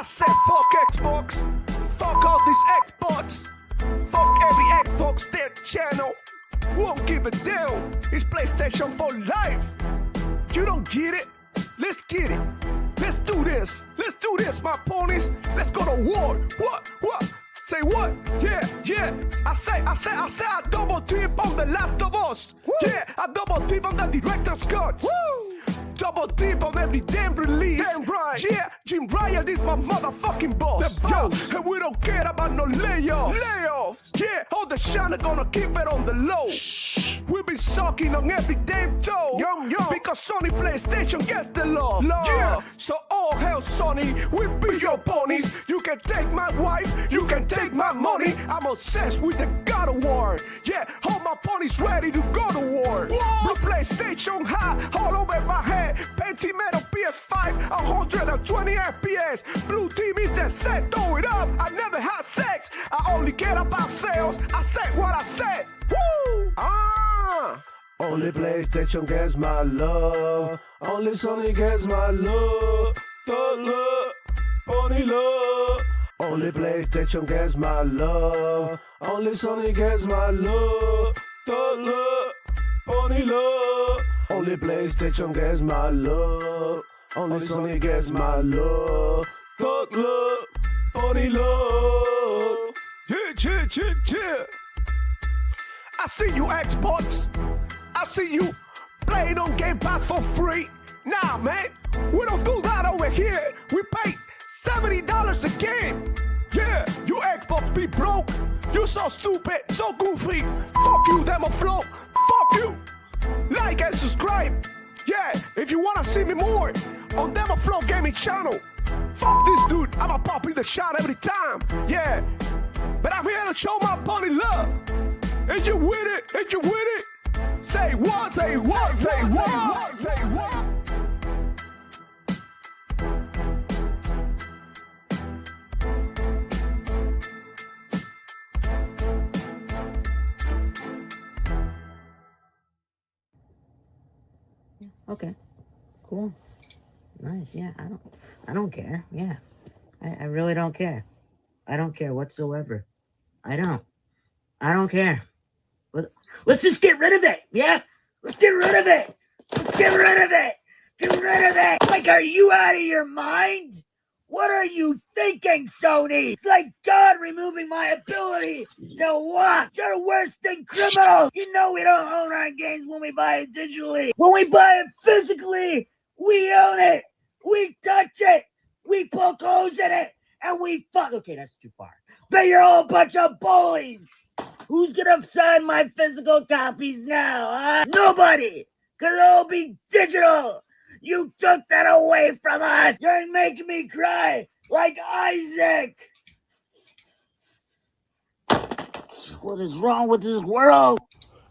said fuck Xbox, fuck all these Xbox, fuck every Xbox their channel. Won't give a damn. It's PlayStation for life. You don't get it? Let's get it. Let's do this. Let's do this, my ponies. Let's go to war. What? Say what? Yeah. I say I double dip on The Last of Us. Woo. Yeah, I double dip on the director's cut. Woo. Double dip on every damn release. Damn right. Yeah, Jim Ryan is my motherfucking boss. The boss. Yo, and we don't care about no layoffs. Yeah, all the shine gonna keep it on the low. Shh. We be sucking on every damn toe. Yum. Because Sony PlayStation gets the love. Yeah, so all hell Sony, we be your ponies. You can take my wife, you can take my money. I'm obsessed with the God of War. Yeah, all my ponies ready to go to war. Blue PlayStation high, all over my head. Pentimeter PS5, 120 FPS. Blue team is the set, throw it up. I never had sex, I only care about sales. I said what I said. Woo! Only PlayStation gets my love. Only Sony gets my love. Thug love, pony love. Only PlayStation gets my love. Only Sony gets my love. Thug love, pony love. Only PlayStation gets my love. Only Sony gets my love. Thug love, pony love. Yeah. I see you Xbox. I see you playing on Game Pass for free. Nah, man, we don't do that over here. We pay $70 a game. Yeah, you Xbox be broke. You so stupid, so goofy. Fuck you, Demo Flow. Fuck you. Like and subscribe. Yeah, if you wanna see me more on Demo Flow Gaming channel. Fuck this dude, I'ma pop in the shot every time. Yeah, but I'm here to show my pony love. And you with it? Say what? Okay, cool, nice. Yeah, I don't care. Yeah, I really don't care. I don't care whatsoever. I don't care. Let's just get rid of it. Yeah, let's get rid of it. Get rid of it. Like, are you out of your mind? What are you thinking, Sony? It's like God removing my ability to walk. You're worse than criminals. You know we don't own our games when we buy it digitally. When we buy it physically, we own it. We touch it. We poke holes in it. And we fuck. Okay, that's too far. But you're all a bunch of bullies. Who's gonna sign my physical copies now, huh? Nobody. Because it'll be digital. You took that away from us. You're making me cry like Isaac. What is wrong with this world?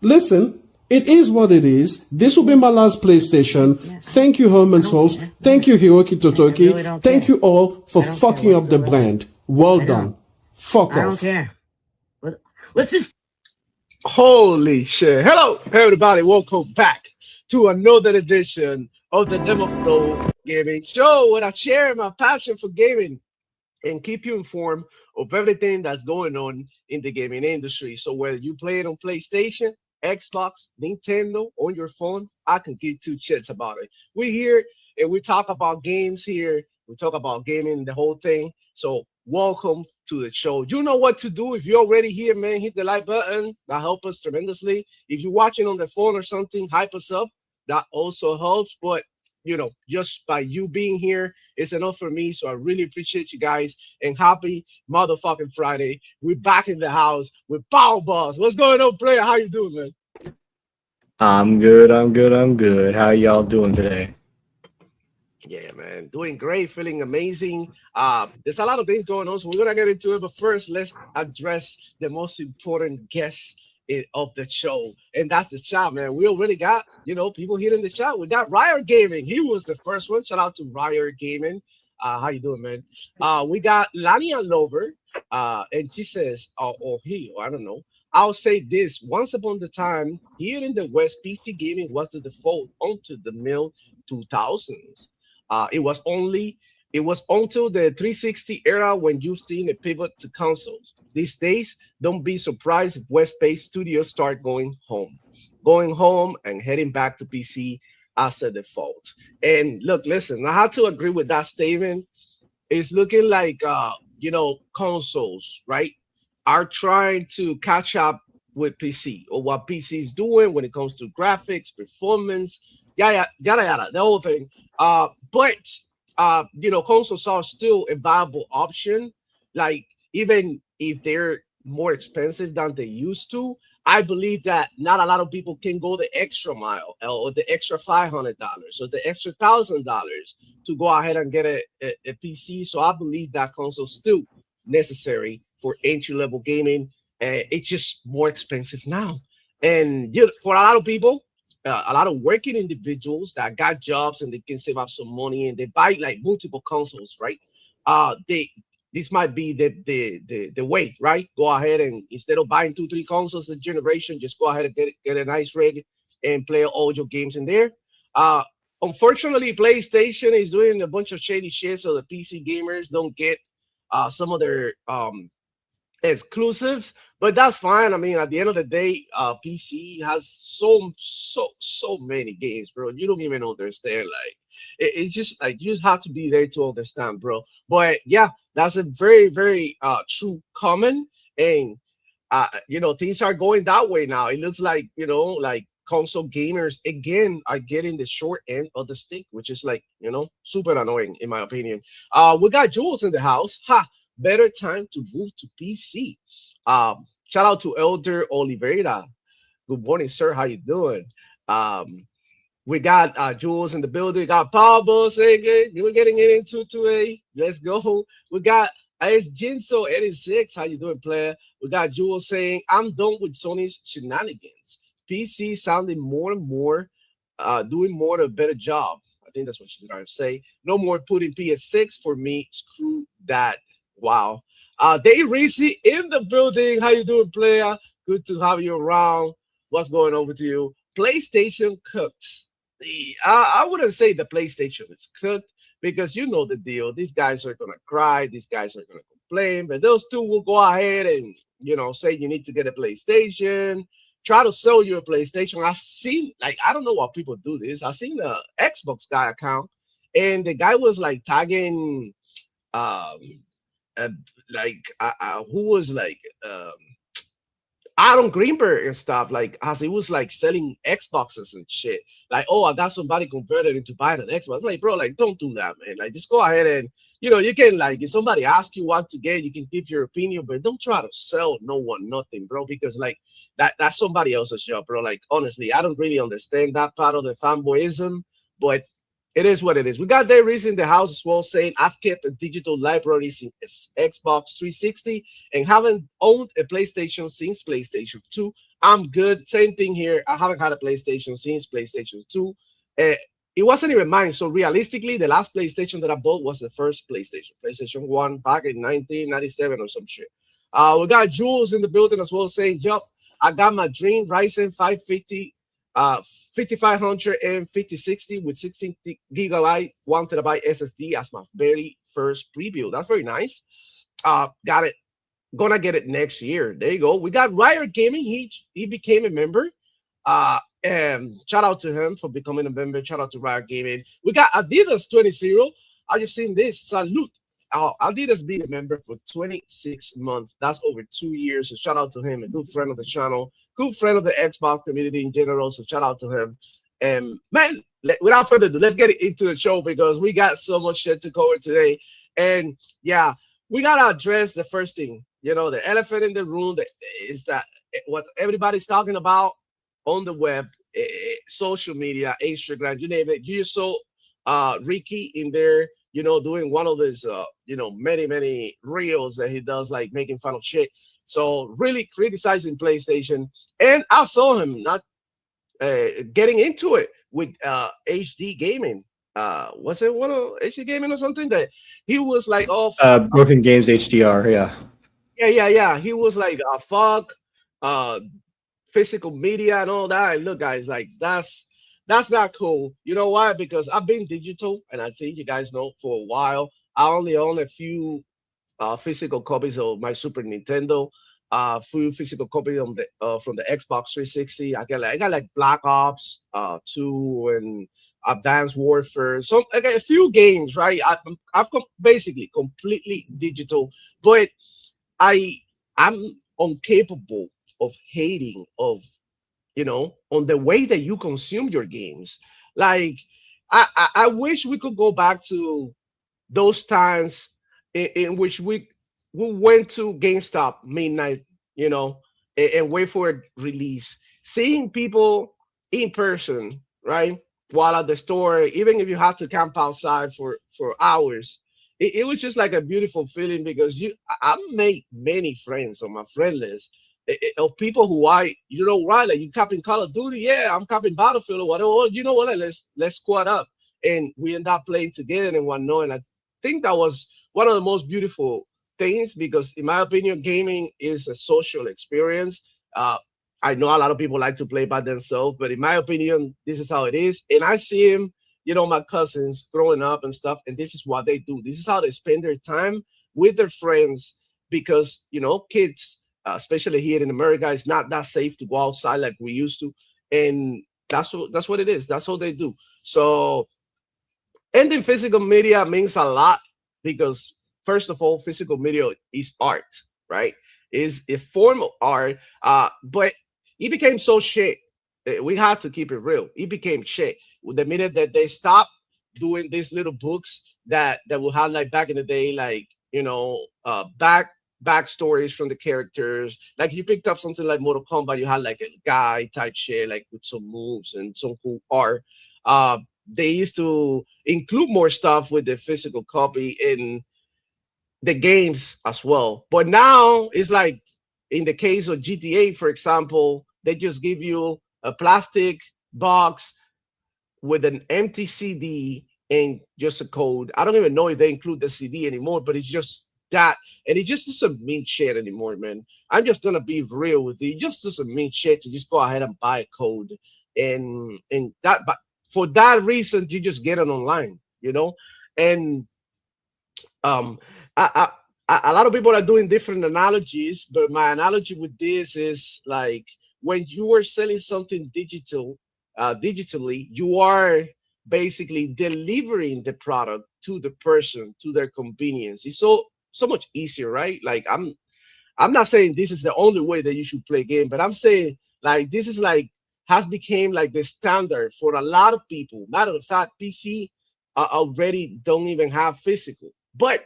Listen, it is what it is. This will be my last PlayStation. Yeah. Thank you, Herman Souls. Thank you, Hiroki Totoki. Really Thank you all for fucking up the brand. Well done. Fuck off. I don't care. Let's just... Holy shit. Hello, everybody. Welcome back to another edition of the Demo Flow Gaming Show, where I share my passion for gaming and keep you informed of everything that's going on in the gaming industry. So whether you play it on PlayStation, Xbox, Nintendo, on your phone, I can give two shits about it. We're here and we talk about games here. We talk about gaming, the whole thing. So welcome to the show. You know what to do. If you're already here, man, hit the like button. That helps us tremendously. If you're watching on the phone or something, hype us up. That also helps. But, you know, just by you being here, it's enough for me. So I really appreciate you guys. And happy motherfucking Friday. We're back in the house with Power Boss. What's going on, player? How you doing, man? I'm good. How y'all doing today? Yeah, man, doing great, feeling amazing. There's a lot of things going on, so we're gonna get into it. But first, let's address the most important guest of the show, and that's the chat, man. We already got, people here in the chat. We got Riot Gaming. He was the first one. Shout out to Riot Gaming. How you doing, man? We got Lania Lover, and she says, I don't know. I'll say this: once upon a time, here in the West, PC gaming was the default onto the mid 2000s. It was only It was until the 360 era when you've seen a pivot to consoles. These days, don't be surprised if West-based studios start going home and heading back to PC as a default. And look, listen, I have to agree with that statement. It's looking like consoles, right, are trying to catch up with PC or what PC is doing when it comes to graphics, performance, yada yada yada, the whole thing. But consoles are still a viable option. Like even if they're more expensive than they used to, I believe that not a lot of people can go the extra mile or the extra $500 or the extra $1,000 to go ahead and get a PC. So I believe that console still necessary for entry level gaming. It's just more expensive now, and for a lot of people, a lot of working individuals that got jobs and they can save up some money and they buy like multiple consoles, right? They This might be the way, right? Go ahead and instead of buying 2-3 consoles a generation, just go ahead and get a nice rig and play all your games in there. Unfortunately, PlayStation is doing a bunch of shady shit, so the PC gamers don't get some of their exclusives, but that's fine. I mean, at the end of the day, PC has so many games, bro. You don't even understand. Like, it's just like you just have to be there to understand, bro. But yeah, that's a very, very true comment, and things are going that way now. It looks like like console gamers again are getting the short end of the stick, which is like super annoying in my opinion. We got Jules in the house. Ha! Better time to move to PC. Shout out to Elder Oliveira. Good morning, sir. How you doing? We got Jules in the building. We got Pablo saying it. We're getting it into 2A. Let's go. We got it's Jinso 86. How you doing, player? We got Jules saying, I'm done with Sony's shenanigans. PC sounding more and more, doing more of a better job. I think that's what she's trying to say. No more putting PS6 for me. Screw that. Wow. Dave Reese in the building. How you doing, player? Good to have you around. What's going on with you? PlayStation cooked. I wouldn't say the PlayStation is cooked because you know the deal. These guys are gonna cry. These guys are gonna complain, but those two will go ahead and say you need to get a PlayStation. Try to sell you a PlayStation. I've seen, like, I don't know why people do this. I've seen the Xbox guy account, and the guy was like tagging who was like Adam Greenberg and stuff, like as he was like selling Xboxes and shit. Like, oh, I got somebody converted into buying an Xbox. Like, bro, like, don't do that, man. Like, just go ahead and you can, like, if somebody asks you what to get, you can give your opinion, but don't try to sell no one nothing, bro, because like that's somebody else's job, bro. Like, honestly, I don't really understand that part of the fanboyism, but it is what it is. We got their reason in the house as well saying, I've kept a digital library since Xbox 360 and haven't owned a PlayStation since PlayStation 2. I'm good. Same thing here. I haven't had a PlayStation since PlayStation 2. It wasn't even mine. So realistically, the last PlayStation that I bought was the first PlayStation 1 back in 1997 or some shit. We got Jules in the building as well saying, yup, I got my dream Ryzen 550 5500 and 5060 with 16 gigabyte 1 terabyte SSD as my very first preview. That's very nice. Got it. Gonna get it next year. There you go. We got Riot Gaming. He became a member. And shout out to him for becoming a member. Shout out to Riot Gaming. We got Adidas 20. I just seen this. Salute. Adidas being a member for 26 months. That's over 2 years. So shout out to him, a good friend of the channel, good friend of the Xbox community in general. So shout out to him. And man, without further ado, let's get into the show because we got so much shit to cover today. And yeah, we gotta address the first thing. The elephant in the room is that what everybody's talking about on the web, social media, Instagram, you name it. You saw Ricky in there, doing one of those, many reels that he does, like making fun of shit. So really criticizing PlayStation. And I saw him not getting into it with HD Gaming. Was it one of HD Gaming or something that he was like, oh, Broken Games HDR, yeah. Yeah. He was like, fuck physical media and all that. And look, guys, like that's not cool. You know why? Because I've been digital, and I think you guys know for a while. I only own a few physical copies of my Super Nintendo, few physical copies on the from the Xbox 360. I got like Black Ops 2 and Advanced Warfare. So I got a few games, right? Basically completely digital, but I I'm incapable of hating of on the way that you consume your games. Like I wish we could go back to those times in which we went to GameStop midnight, and wait for a release. Seeing people in person, right, while at the store, even if you had to camp outside for hours, it was just like a beautiful feeling because I made many friends on my friend list of people who right, like you capping Call of Duty, yeah, I'm capping Battlefield or whatever. Well, you know what? Let's squad up, and we end up playing together and whatnot. And I think that was one of the most beautiful things because, in my opinion, gaming is a social experience. I know a lot of people like to play by themselves, but in my opinion, this is how it is. And I see him, my cousins growing up and stuff, and this is what they do. This is how they spend their time with their friends because, kids, especially here in America, it's not that safe to go outside like we used to. And that's what it is. That's what they do. So ending physical media means a lot because, first of all, physical media is art, right? Is a form of art, but it became so shit. We had to keep it real. It became shit the minute that they stopped doing these little books that we had like back in the day, like backstories from the characters. Like you picked up something like Mortal Kombat, you had like a guy type shit, like with some moves and some cool art. They used to include more stuff with the physical copy in the games as well. But now it's like in the case of GTA, for example, they just give you a plastic box with an empty CD and just a code. I don't even know if they include the CD anymore, but it's just that. And it just doesn't mean shit anymore, man. I'm just gonna be real with you. It just doesn't mean shit to just go ahead and buy a code. And that, but for that reason, you just get it online, And um a lot of people are doing different analogies, but my analogy with this is like when you are selling something digitally, you are basically delivering the product to the person, to their convenience. It's so much easier, right? Like I'm not saying this is the only way that you should play game, but I'm saying like this is like has become like the standard for a lot of people. Matter of fact, PC already don't even have physical, but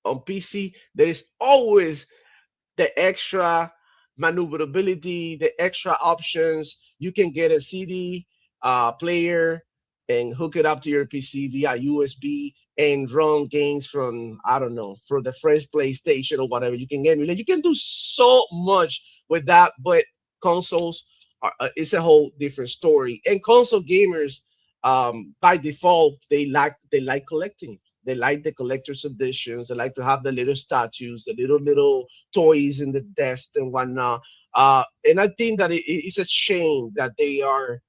on PC there is always the extra maneuverability, the extra options. You can get a CD player and hook it up to your PC via USB and run games from, I don't know, from the first PlayStation or whatever. You can emulate. You can do so much with that, but consoles it's a whole different story. And console gamers, by default, they like collecting. They like the collector's editions. They like to have the little statues, the little toys in the desk and whatnot. And I think that it's a shame that they are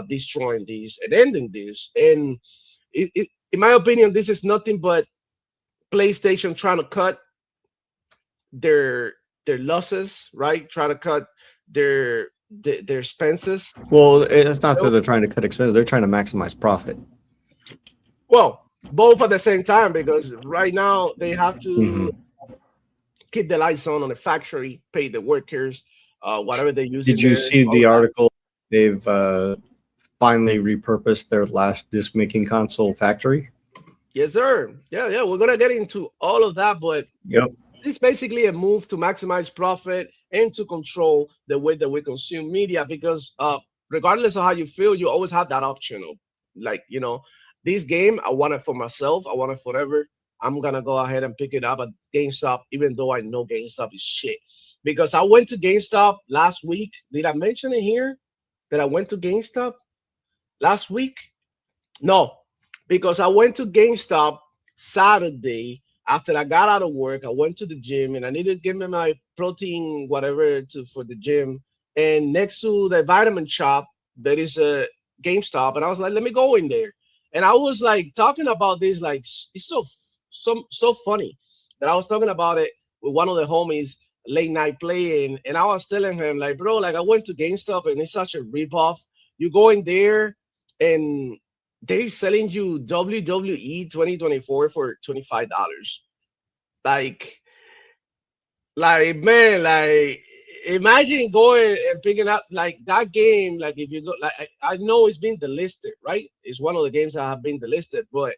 destroying these and ending this. And in my opinion, this is nothing but PlayStation trying to cut their losses, right? Trying to cut their expenses. Well, it's not that they're trying to cut expenses; they're trying to maximize profit. Well, both at the same time, because right now they have to keep the lights on the factory, pay the workers, whatever they use. Did you see the article? They've finally repurposed their last disc making console factory. Yes, sir. Yeah. We're gonna get into all of that, but Yep. it's basically a move to maximize profit and to control the way that we consume media. Because regardless of how you feel, you always have that option of, like, this game, I want it for myself. I want it forever. I'm going to go ahead and pick it up at GameStop, even though I know GameStop is shit. Because I went to GameStop last week. Did I mention it here that I went to GameStop last week? No, because I went to GameStop Saturday after I got out of work. I went to the gym and I needed to give me my protein, whatever, for the gym. And next to the vitamin shop, there is a GameStop. And I was like, let me go in there. And I was like talking about this, like it's so funny that I was talking about it with one of the homies late night playing, and I was telling him like, bro, like I went to GameStop and it's such a ripoff. You go in there and they're selling you WWE 2024 for $25. Like, man, like imagine going and picking up like that game. Like if you go, like I know it's been delisted, right? It's one of the games that have been delisted, but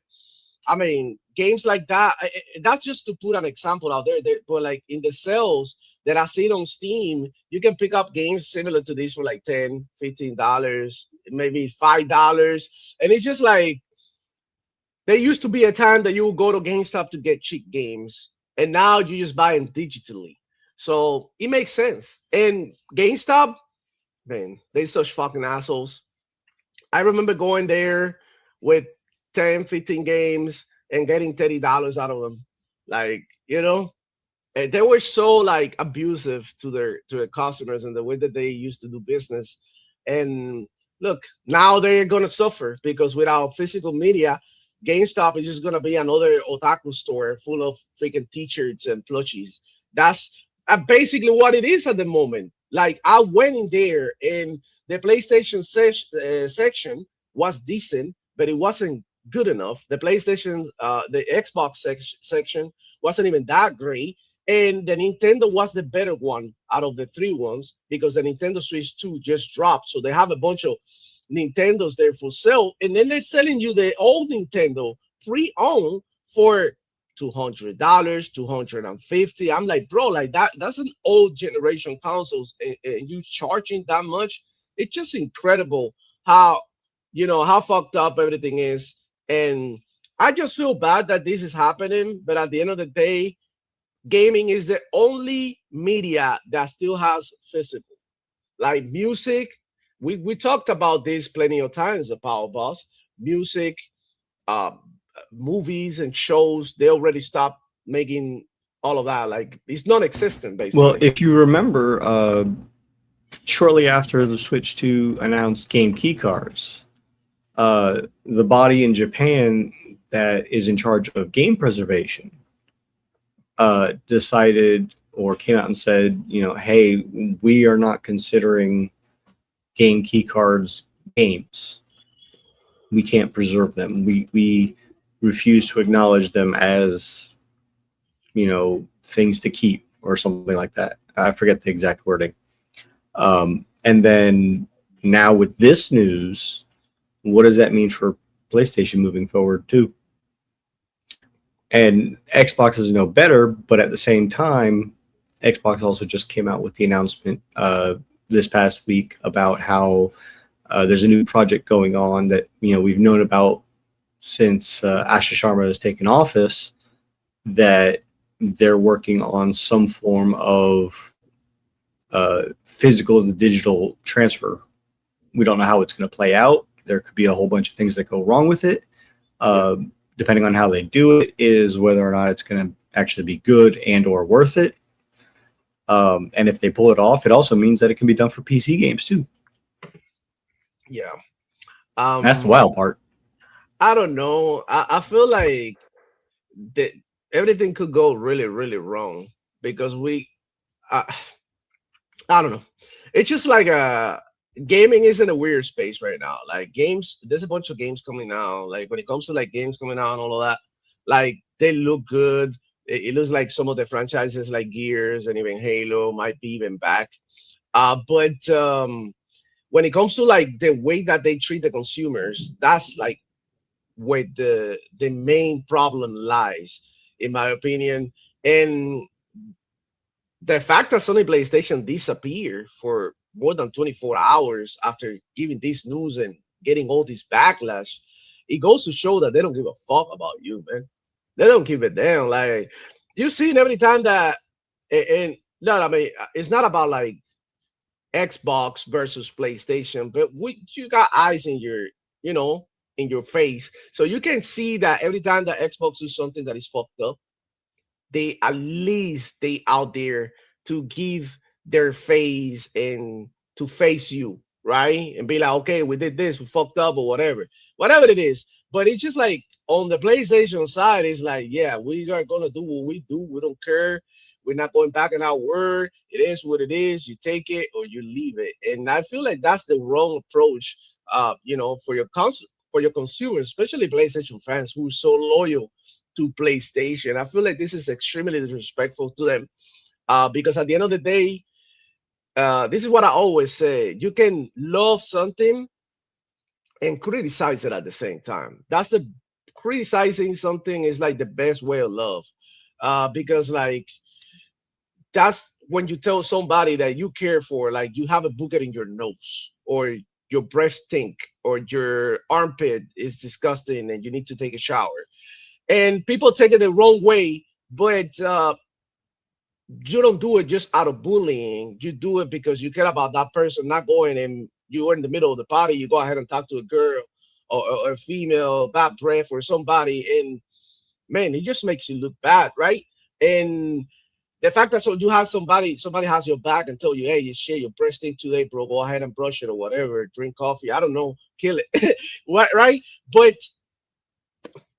I mean, games like that, that's just to put an example out there. But like in the sales that I see on Steam, you can pick up games similar to this for like $10, $15, maybe $5. And it's just like, there used to be a time that you would go to GameStop to get cheap games. And now you just buy them digitally. So it makes sense. And GameStop, man, they such fucking assholes. I remember going there with 10, 15 games and getting $30 out of them. Like, you know, and they were so like abusive to their customers and the way that they used to do business. And look, now they're gonna suffer because without physical media, GameStop is just gonna be another otaku store full of freaking t-shirts and plushies. That's basically what it is at the moment. Like I went in there and the PlayStation section was decent, but it wasn't good enough. The PlayStation, the Xbox section wasn't even that great. And the Nintendo was the better one out of the three ones because the Nintendo Switch 2 just dropped. So they have a bunch of Nintendos there for sale. And then they're selling you the old Nintendo pre-owned for $200, $250. I'm like, bro, like that's an old generation consoles and you charging that much. It's just incredible how, you know, how fucked up everything is. And I just feel bad that this is happening. But at the end of the day, gaming is the only media that still has physical. Like music, we talked about this plenty of times, the Power Boss. Music, movies and shows, they already stopped making all of that. Like it's non-existent, basically. Well, if you remember, shortly after the Switch 2 announced game key cards, the body in Japan that is in charge of game preservation decided or came out and said, you know, hey, we are not considering game key cards games. We can't preserve them. We refuse to acknowledge them as, you know, things to keep or something like that. I forget the exact wording. And then now with this news, what does that mean for PlayStation moving forward too? And Xbox is no better, but at the same time, Xbox also just came out with the announcement this past week about how there's a new project going on that, you know, we've known about since Asha Sharma has taken office, that they're working on some form of physical to digital transfer. We don't know how it's going to play out. There could be a whole bunch of things that go wrong with it. Depending on how they do it is whether or not it's going to actually be good and or worth it. And if they pull it off, it also means that it can be done for PC games too. Yeah. That's the wild part. I don't know. I feel like that everything could go really, really wrong because I don't know. It's just like gaming is in a weird space right now. Like games, there's a bunch of games coming out. Like when it comes to like games coming out and all of that, like they look good. It looks like some of the franchises like Gears and even Halo might be even back. But when it comes to like the way that they treat the consumers, that's like where the main problem lies, in my opinion. And the fact that Sony PlayStation disappeared for more than 24 hours after giving this news and getting all this backlash, it goes to show that they don't give a fuck about you, man. They don't give a damn. Like you've seen every time that, and no, I mean, it's not about like Xbox versus PlayStation, but you got eyes in your, you know, in your face, so you can see that every time that Xbox do something that is fucked up, they at least they out there to give their face and to face you, right? And be like, okay, we did this, we fucked up or whatever it is. But it's just like on the PlayStation side, it's like, yeah, we are gonna do what we do. We don't care. We're not going back on our word. It is what it is. You take it or you leave it. And I feel like that's the wrong approach. For your for your consumers, especially PlayStation fans who are so loyal to PlayStation. I feel like this is extremely disrespectful to them. Because at the end of the day, this is what I always say: you can love something and criticize it at the same time. That's the criticizing something is like the best way of love, because like that's when you tell somebody that you care for, like you have a booger in your nose, or your breath stink, or your armpit is disgusting, and you need to take a shower, and people take it the wrong way, but you don't do it just out of bullying. You do it because you care about that person not going, and you're in the middle of the party, you go ahead and talk to a girl or a female, bad breath or somebody, and man, it just makes you look bad, right? And the fact that so you have somebody has your back and tell you, hey, you shit, your breath stink today, bro. Go ahead and brush it or whatever. Drink coffee. I don't know, kill it, what, right? But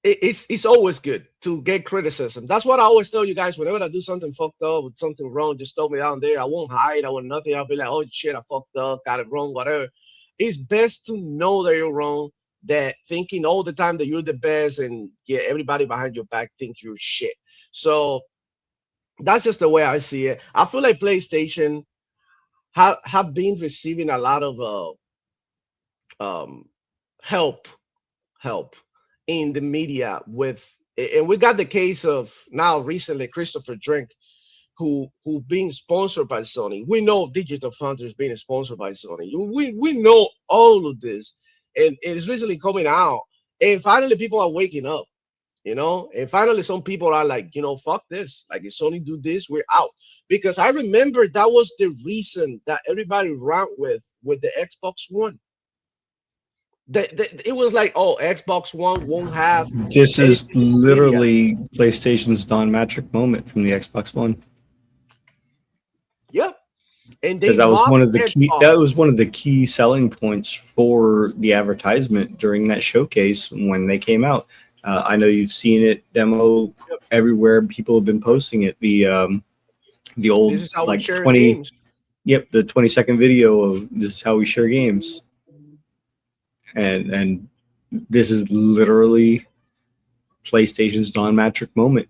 it's always good to get criticism. That's what I always tell you guys. Whenever I do something fucked up with something wrong, just throw me down there. I won't hide. I won't nothing. I'll be like, oh shit, I fucked up, got it wrong, whatever. It's best to know that you're wrong. That thinking all the time that you're the best, and yeah, everybody behind your back think you're shit. So that's just the way I see it. I feel like PlayStation have been receiving a lot of help in the media with, and we got the case of now recently Christopher Drink, who being sponsored by Sony. We know Digital Foundry is being sponsored by Sony. We know all of this, and it's recently coming out, and finally people are waking up. And finally some people are like, fuck this. Like, if Sony do this, we're out. Because I remember that was the reason that everybody ran with the Xbox One. It was like, oh, Xbox One won't have. This is literally PlayStation's Don Matrick moment from the Xbox One. Yep. And because that was one of the key. That was one of the key selling points for the advertisement during that showcase when they came out. I know you've seen it demo everywhere. People have been posting it. The old like 20. Games. Yep, the 20-second video of this is how we share games. And this is literally PlayStation's Don Matrick moment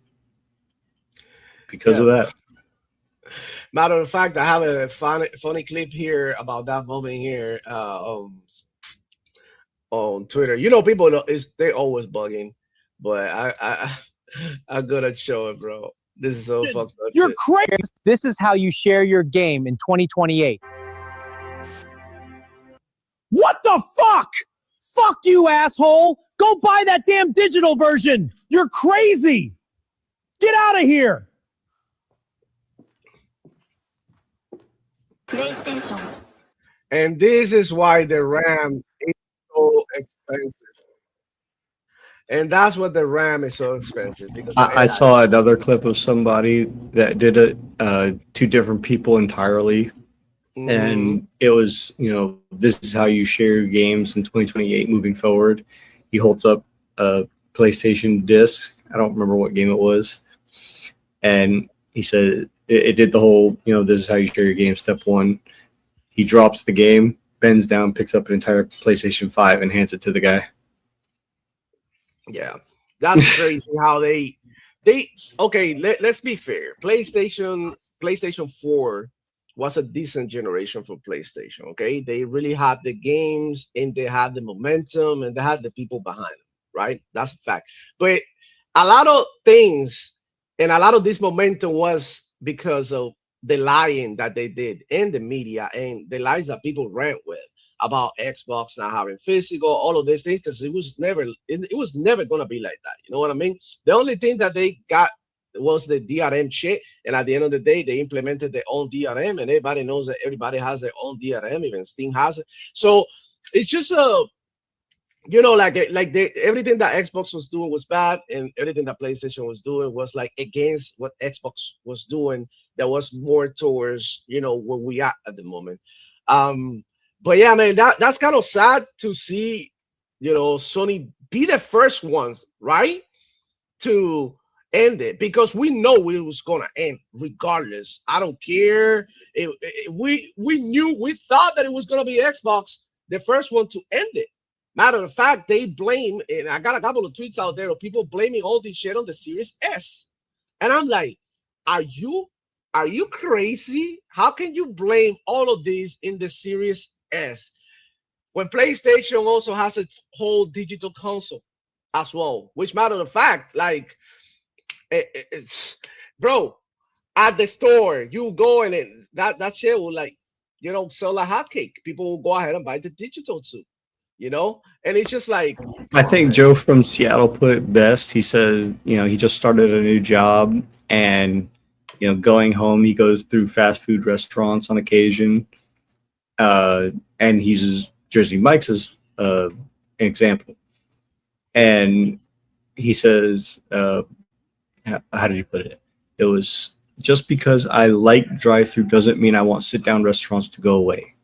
because of that. Matter of fact, I have a funny clip here about that moment here on Twitter. People they're always bugging, but I'm gonna show it, bro. This is so fucked up. You're crazy. This is how you share your game in 2028. What the fuck? Fuck you, asshole. Go buy that damn digital version. You're crazy. Get out of here. PlayStation. And this is why the RAM is so expensive. And that's what the RAM is so expensive. Because I saw another clip of somebody that did it, two different people entirely. Mm-hmm. And it was, this is how you share your games in 2028 moving forward. He holds up a PlayStation disc. I don't remember what game it was. And he said it did the whole, this is how you share your game, step one. He drops the game, bends down, picks up an entire PlayStation 5 and hands it to the guy. Yeah, that's crazy how they okay, let's be fair. PlayStation 4 was a decent generation for PlayStation, okay? They really had the games, and they had the momentum, and they had the people behind them, right? That's a fact. But a lot of things, and a lot of this momentum was because of the lying that they did in the media and the lies that people ran with about Xbox not having physical, all of these things, because it was never going to be like that. You know what I mean? The only thing that they got was the DRM shit, and at the end of the day, they implemented their own DRM, and everybody knows that everybody has their own DRM, even Steam has it. So it's just everything that Xbox was doing was bad, and everything that PlayStation was doing was like against what Xbox was doing. That was more towards where we are at the moment. But yeah, man, that's kind of sad to see Sony be the first ones, right, to end it, because we know it was gonna end regardless. I don't care. We thought that it was gonna be Xbox, the first one to end it. Matter of fact, they blame, and I got a couple of tweets out there of people blaming all this shit on the Series S, and I'm like, are you crazy? How can you blame all of this in the Series S when PlayStation also has a whole digital console as well? Which, matter of fact, like, it's, bro, at the store you go and that shit will, like, sell like hotcake. People will go ahead and buy the digital too, and it's just like, I think Joe from Seattle put it best. He says, he just started a new job, and going home, he goes through fast food restaurants on occasion, and he uses Jersey Mike's as an example. And he says, how did he put it? It was, just because I like drive-through doesn't mean I want sit-down restaurants to go away.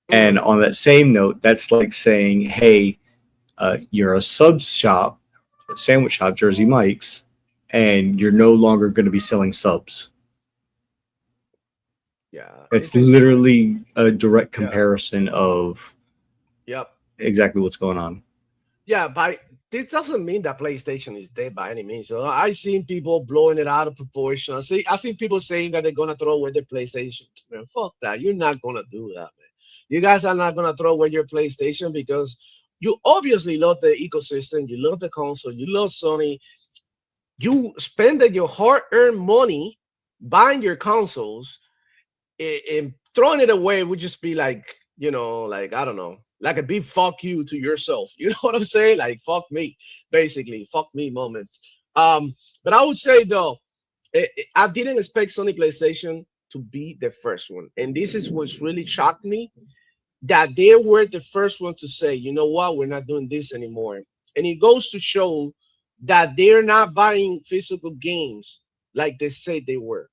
And on that same note, that's like saying, hey, you're a subs shop, a sandwich shop, Jersey Mike's, and you're no longer going to be selling subs. yeah, It's literally a direct comparison of yep, exactly what's going on. yeah. But this doesn't mean that PlayStation is dead by any means. So I seen people blowing it out of proportion. I seen people saying that they're gonna throw away their PlayStation. Man, fuck that. You're not gonna do that, man. You guys are not gonna throw away your PlayStation because you obviously love the ecosystem, you love the console, you love Sony. You spending your hard-earned money buying your consoles, and throwing it away would just be like, like, I don't know, like a big fuck you to yourself. You know what I'm saying? Like, fuck me, basically, fuck me moment. But I would say though, I didn't expect Sony PlayStation to be the first one, and this is what's really shocked me, that they were the first one to say, you know what, we're not doing this anymore. And it goes to show that they're not buying physical games like they said they were.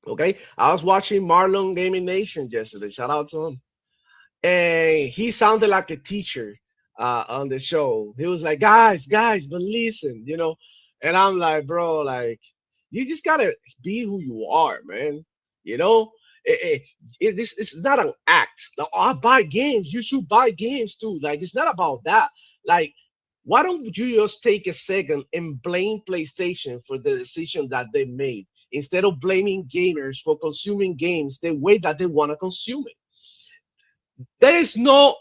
Okay, I was watching Marlon Gaming Nation yesterday. Shout out to him, and he sounded like a teacher on the show. He was like, guys, but listen, and I'm like, bro, like, you just gotta be who you are, man. It's not an act. Like, oh, I buy games, you should buy games too. Like, it's not about that. Like, why don't you just take a second and blame PlayStation for the decision that they made, instead of blaming gamers for consuming games the way that they want to consume it? There is no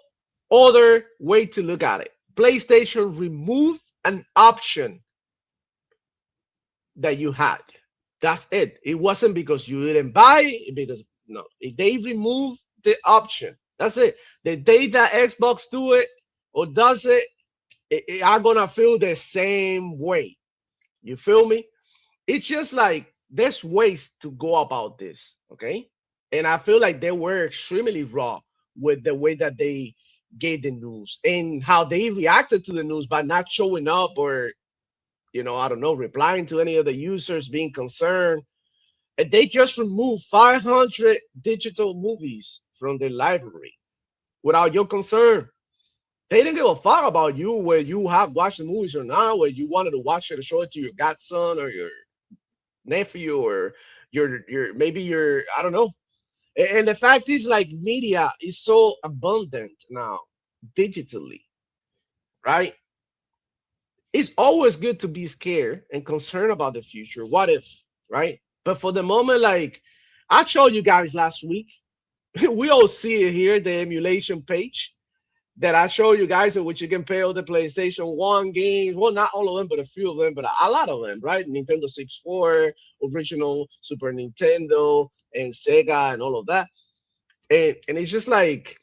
other way to look at it. PlayStation removed an option that you had. That's it. It wasn't because you didn't buy it, because no, they removed the option. That's it. The day that Xbox do it or does it, I'm gonna feel the same way. You feel me? It's just like, there's ways to go about this, okay? And I feel like they were extremely raw with the way that they gave the news and how they reacted to the news by not showing up, or I don't know, replying to any of the users being concerned. And they just removed 500 digital movies from their library without your concern. They didn't give a fuck about you, where you have watched the movies or not, where you wanted to watch it or show it to your godson or your nephew or your maybe your, I don't know. And the fact is, like, media is so abundant now digitally, right? It's always good to be scared and concerned about the future. What if, right? But for the moment, like, I showed you guys last week, we all see it here, the emulation page that I show you guys, in which you can play all the PlayStation 1 games. Well, not all of them, but a few of them, but a lot of them, right? Nintendo 64, original Super Nintendo, and Sega, and all of that. And it's just like,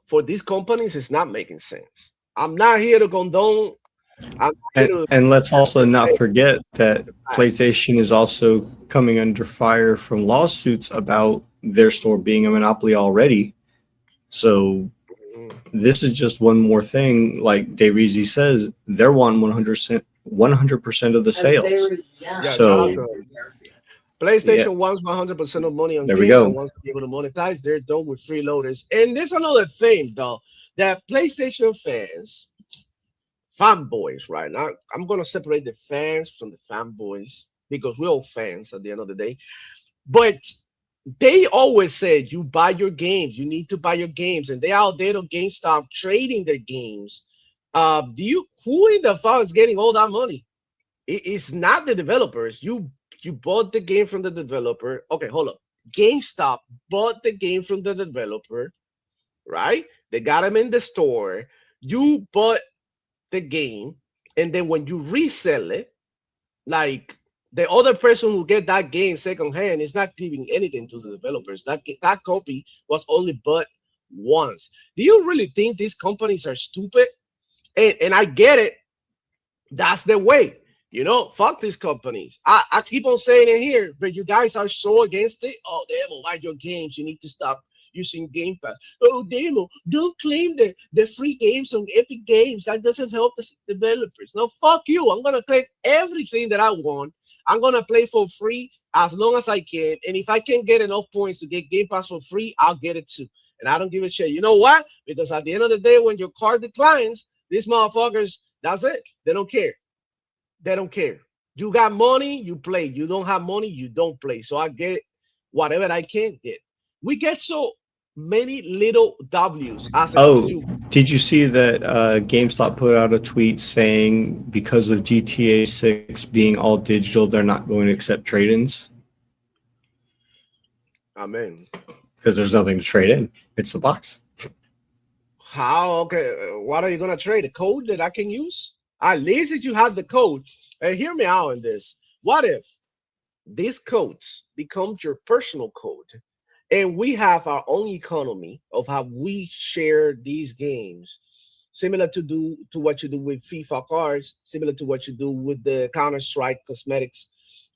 for these companies, it's not making sense. I'm not here to condone. And let's also not forget that PlayStation is also coming under fire from lawsuits about their store being a monopoly already. So this is just one more thing. Like DayReezy says, they're wanting 100% of the sales. So PlayStation wants 100% of money on there games we go. and wants to be able to monetize. They're done with freeloaders. And there's another thing, though, that PlayStation fans, fanboys, right now, I'm gonna separate the fans from the fanboys because we're all fans at the end of the day. But they always said you buy your games, you need to buy your games, and they out there on GameStop trading their games. Do you who in the fuck is getting all that money? It's not the developers. You bought the game from the developer. Okay, hold up. GameStop bought the game from the developer, right? They got them in the store. You bought the game, and then when you resell it, like the other person who get that game secondhand is not giving anything to the developers. That copy was only bought once. Do you really think these companies are stupid? And I get it. That's the way. Fuck these companies. I keep on saying it here, but you guys are so against it. Oh, Demo, buy your games. You need to stop using Game Pass. Oh, Demo, don't claim the free games on Epic Games. That doesn't help the developers. No, fuck you. I'm going to claim everything that I want. I'm going to play for free as long as I can. And if I can get enough points to get Game Pass for free, I'll get it too. And I don't give a shit. You know what? Because at the end of the day, when your card declines, these motherfuckers, that's it. They don't care. They don't care. You got money, you play. You don't have money, you don't play. So I get whatever I can get. We get so many little W's as a consumer. Did you see that GameStop put out a tweet saying because of GTA 6 being all digital, they're not going to accept trade-ins? Amen. Because there's nothing to trade in. It's the box. How? Okay. What are you going to trade? A code that I can use? At least if you have the code, and hear me out on this. What if these codes become your personal code and we have our own economy of how we share these games, similar to what you do with FIFA cards, similar to what you do with the Counter-Strike cosmetics,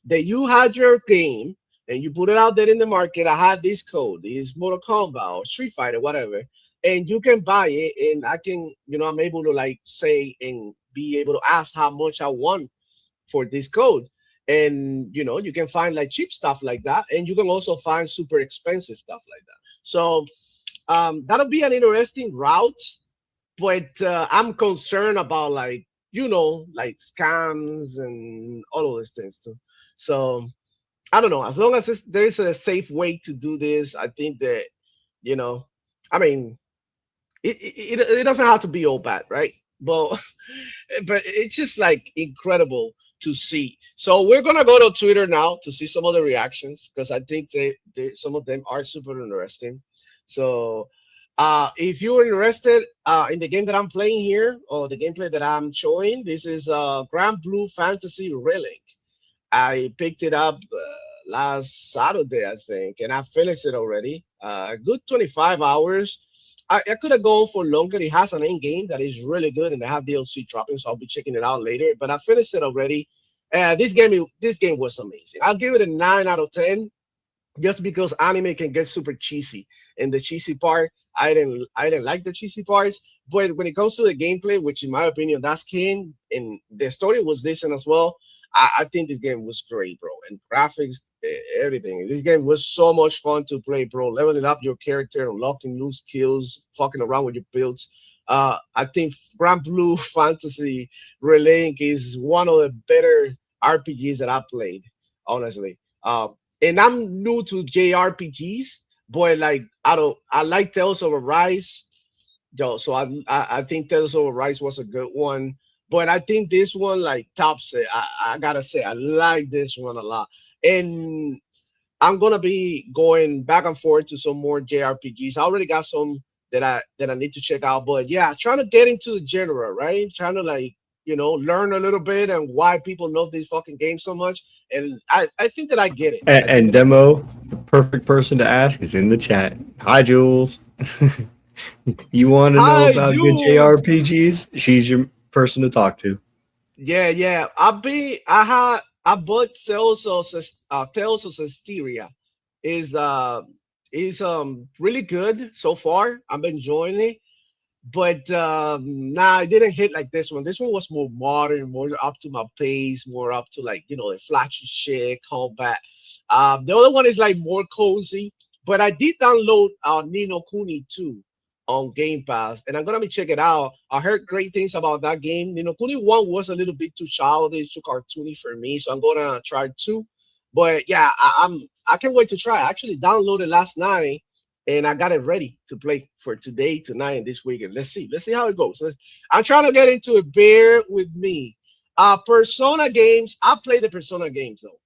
that you had your game and you put it out there in the market. I had this code, this Mortal Kombat or Street Fighter, whatever, and you can buy it, and I can, I'm able to like say and be able to ask how much I want for this code. And you can find like cheap stuff like that, and you can also find super expensive stuff like that. So that'll be an interesting route, but I'm concerned about like scams and all of these things too. So I don't know. As long as there is a safe way to do this, I think that I mean, it doesn't have to be all bad, right? But it's just like incredible to see. So we're gonna go to Twitter now to see some of the reactions because I think some of them are super interesting. So if you're interested in the game that I'm playing here or the gameplay that I'm showing, this is Grand Blue Fantasy Relic. I picked it up last Saturday, I think, and I finished it already. A good 25 hours. I could have gone for longer. It has an end game that is really good, and they have DLC dropping, so I'll be checking it out later. But I finished it already. This game was amazing. I'll give it a 9 out of 10, just because anime can get super cheesy. And the cheesy part, I didn't like the cheesy parts. But when it comes to the gameplay, which in my opinion that's king, and the story was decent as well, I think this game was great, bro. And graphics, everything. This game was so much fun to play, bro. Leveling up your character, unlocking new skills, fucking around with your builds. I think Grand Blue Fantasy Relink is one of the better RPGs that I played, honestly. And I'm new to JRPGs, but like I like Tales of Arise, so I think Tales of Arise was a good one. But I think this one like tops it. I gotta say, I like this one a lot. And I'm gonna be going back and forth to some more JRPGs. I already got some that I need to check out. But yeah, trying to get into the genre, right? Trying to like, learn a little bit and why people love these fucking games so much. And I think that I get it. And Demo, the perfect person to ask is in the chat. Hi, Jules. You want to know about Jules. good JRPGs? She's your person to talk to. Yeah. I bought Tales of Systeria. Is really good so far. I'm enjoying it. But it didn't hit like this one. This one was more modern, more up to my pace, more up to like, the flashy shit, combat. The other one is like more cozy. But I did download Ni no Kuni 2 on Game Pass, and I'm gonna be check it out. I heard great things about that game. You know, Kuni 1 was a little bit too childish, too cartoony for me, so I'm gonna try 2. But yeah, I can't wait to try. I actually downloaded last night, and I got it ready to play for today, tonight, and this weekend. Let's see how it goes. I'm trying to get into it. Bear with me. Persona games. I play the Persona games though.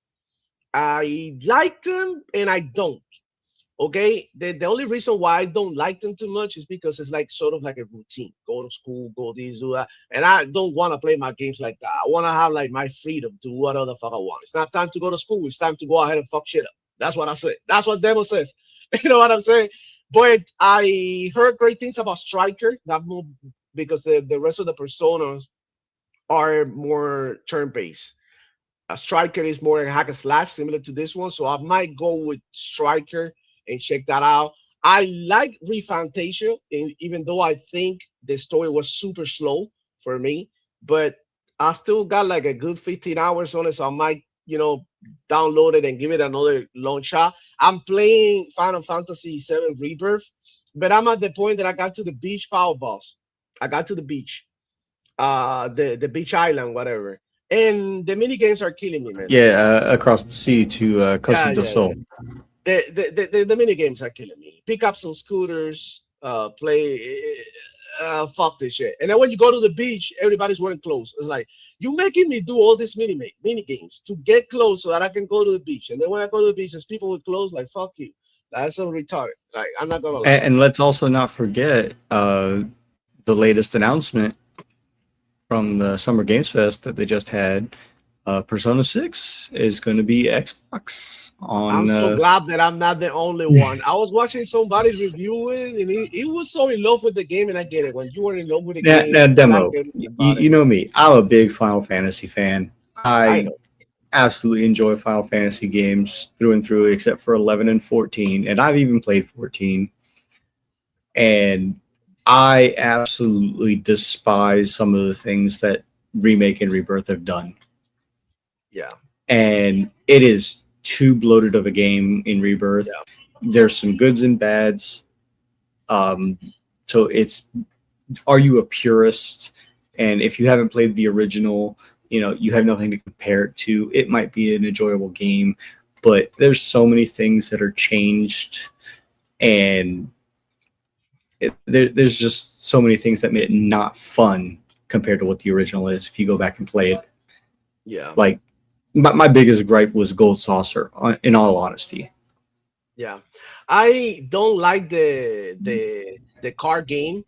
I like them and I don't. Okay, the only reason why I don't like them too much is because it's like sort of like a routine. Go to school, go this, do that, and I don't want to play my games like that. I want to have like my freedom to do whatever the fuck I want. It's not time to go to school. It's time to go ahead and fuck shit up. That's what I said. That's what Demo says. You know what I'm saying? But I heard great things about Striker. That move because the rest of the personas are more turn-based. Striker is more hack and slash, similar to this one. So I might go with Striker and check that out. I like Refantasia, even though I think the story was super slow for me, but I still got like a good 15 hours on it, so I might, download it and give it another long shot. I'm playing Final Fantasy VII Rebirth, but I'm at the point that I got to the beach power boss. I got to the beach, the beach island, whatever. And the mini games are killing me, man. Yeah, across the sea to Costa del Sol. The mini games are killing me. Pick up some scooters, play, fuck this shit. And then when you go to the beach, everybody's wearing clothes. It's like, you making me do all these mini games to get clothes so that I can go to the beach. And then when I go to the beach, there's people with clothes like, fuck you. That's so retarded. Like, I'm not gonna lie. And let's also not forget the latest announcement from the Summer Games Fest that they just had. Persona 6 is going to be Xbox on. I'm so glad that I'm not the only one. I was watching somebody review it, and he was so in love with the game, and I get it. When you were in love with the game, now Demo, you know me. I'm a big Final Fantasy fan. I absolutely enjoy Final Fantasy games through and through, except for 11 and 14, and I've even played 14. And I absolutely despise some of the things that Remake and Rebirth have done. Yeah. And it is too bloated of a game in Rebirth. Yeah. There's some goods and bads. So it's, are you a purist? And if you haven't played the original, you have nothing to compare it to. It might be an enjoyable game, but there's so many things that are changed, and there's just so many things that make it not fun compared to what the original is if you go back and play it. Yeah. Like, my biggest gripe was Gold Saucer, in all honesty. Yeah. I don't like the card game.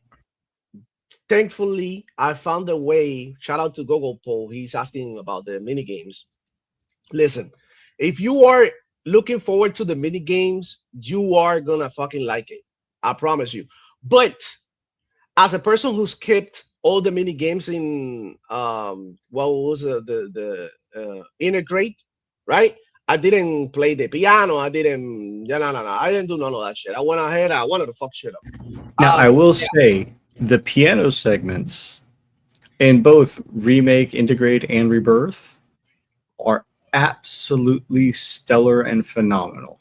Thankfully, I found a way. Shout out to Google Poll. He's asking about the mini games. Listen, if you are looking forward to the mini games, you are gonna fucking like it. I promise you. But as a person who skipped all the mini games in what was the integrate, right? I didn't play the piano. I didn't. No. I didn't do none of that shit. I went ahead. I wanted to fuck shit up. Now I will say the piano segments in both Remake, Integrate, and Rebirth are absolutely stellar and phenomenal.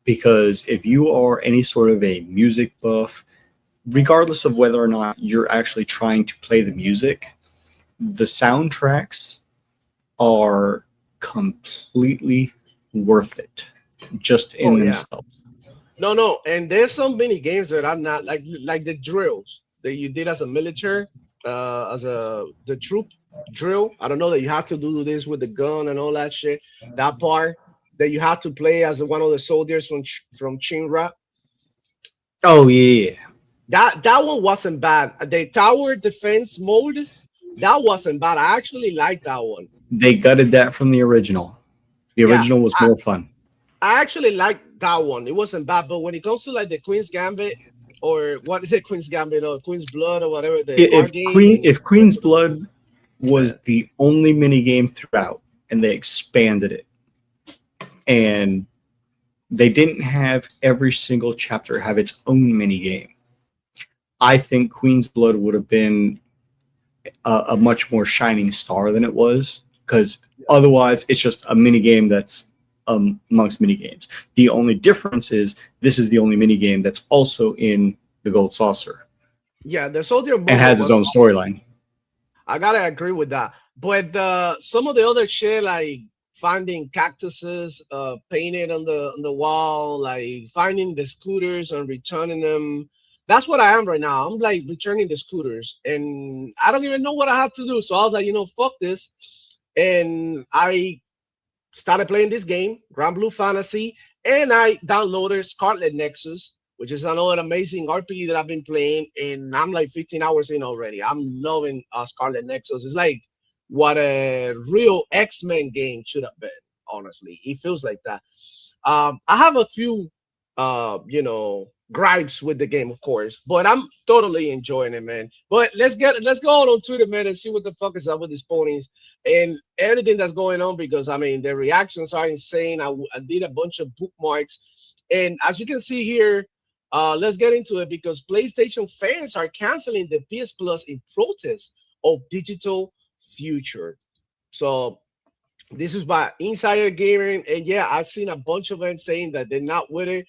Because if you are any sort of a music buff, regardless of whether or not you're actually trying to play the music, the soundtracks are completely worth it just in themselves. No, and there's so many games that I'm not like the drills that you did as a military, the troop drill. I don't know that you have to do this with the gun and all that shit. That part that you have to play as one of the soldiers from Shinra. Oh yeah. That one wasn't bad. The tower defense mode, that wasn't bad. I actually liked that one. They gutted that from the original. The original was more fun. I actually liked that one. It wasn't bad. But when it comes to like the Queen's Gambit or what the Queen's Gambit or Queen's Blood or whatever, if Queen's Blood was the only mini game throughout and they expanded it and they didn't have every single chapter have its own mini game, I think Queen's Blood would have been a much more shining star than it was, because otherwise it's just a mini game that's amongst mini games. The only difference is this is the only mini game that's also in the gold saucer, Yeah, the Soldier and Boba has its was. own storyline. I gotta agree with that. But some of the other shit, like finding cactuses painted on the wall, like finding the scooters and returning them. That's what I am right now. I'm like returning the scooters, and I don't even know what I have to do. So I was like, fuck this, and I started playing this game, Grand Blue Fantasy, and I downloaded Scarlet Nexus, which is another amazing RPG that I've been playing, and I'm like 15 hours in already. I'm loving Scarlet Nexus. It's like what a real X-Men game should have been, honestly. It feels like that. I have a few, gripes with the game, of course, but I'm totally enjoying it, man. But let's go on Twitter, man, and see what the fuck is up with these ponies and everything that's going on, because I mean the reactions are insane. I did a bunch of bookmarks, and as you can see here, let's get into it, because PlayStation fans are canceling the PS Plus in protest of digital future. So this is by Insider Gaming, and yeah, I've seen a bunch of them saying that they're not with it.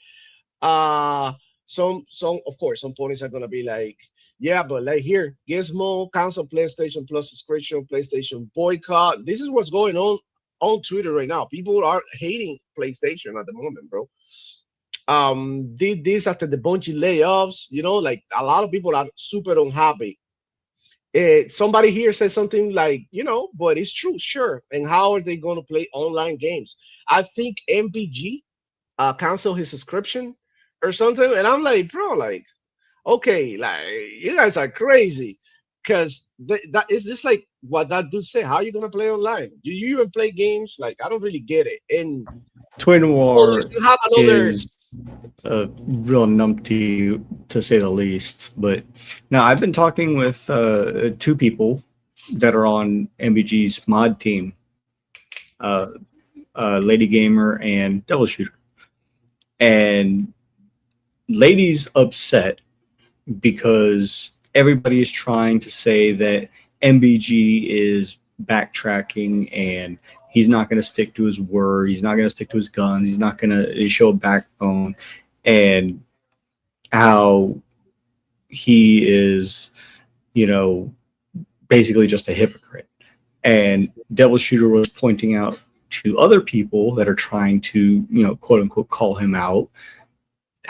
Some of course, some ponies are gonna be like, yeah, but like here, Gizmo cancel PlayStation Plus subscription, PlayStation boycott. This is what's going on Twitter right now. People are hating PlayStation at the moment, bro. Did this after the Bungie layoffs. Like a lot of people are super unhappy. Somebody here says something like, but it's true, sure. And how are they going to play online games? I think MPG canceled his subscription or something, and I'm like, bro, like, okay, like you guys are crazy, because that is just like what that dude said. How are you gonna play online? Do you even play games? Like, I don't really get it. And Twin War you have another. is a real numpty, to say the least. But now I've been talking with two people that are on MBG's mod team, Lady Gamer and Devil Shooter, and Lady's upset because everybody is trying to say that MBG is backtracking and he's not going to stick to his word. He's not going to stick to his guns. He's not going to show a backbone, and how he is, basically just a hypocrite. And Devil Shooter was pointing out to other people that are trying to, quote unquote, call him out,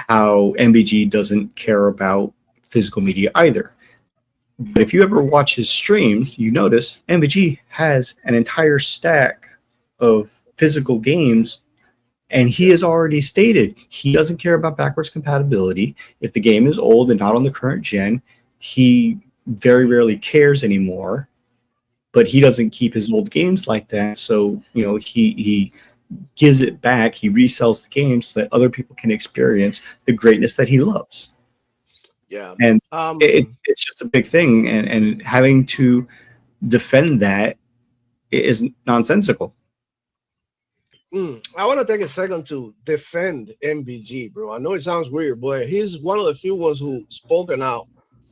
how MBG doesn't care about physical media either. But if you ever watch his streams, you notice MBG has an entire stack of physical games, and he has already stated he doesn't care about backwards compatibility. If the game is old and not on the current gen, he very rarely cares anymore. But he doesn't keep his old games like that, so he gives it back. He resells the game so that other people can experience the greatness that he loves. Yeah, and it's just a big thing, and having to defend that is nonsensical. I want to take a second to defend MBG, bro. I know it sounds weird, but he's one of the few ones who spoken out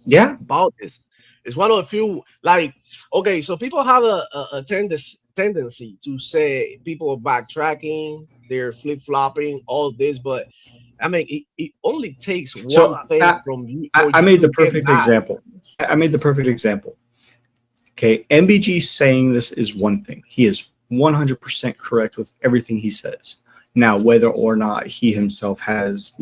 about this. It's one of the few, like, okay, so people have a tendency to say people are backtracking, they're flip-flopping, all this, but I mean, it only takes one thing from you. I made the perfect example. I made the perfect example. Okay, MBG saying this is one thing. He is 100% correct with everything he says. Now, whether or not he himself has,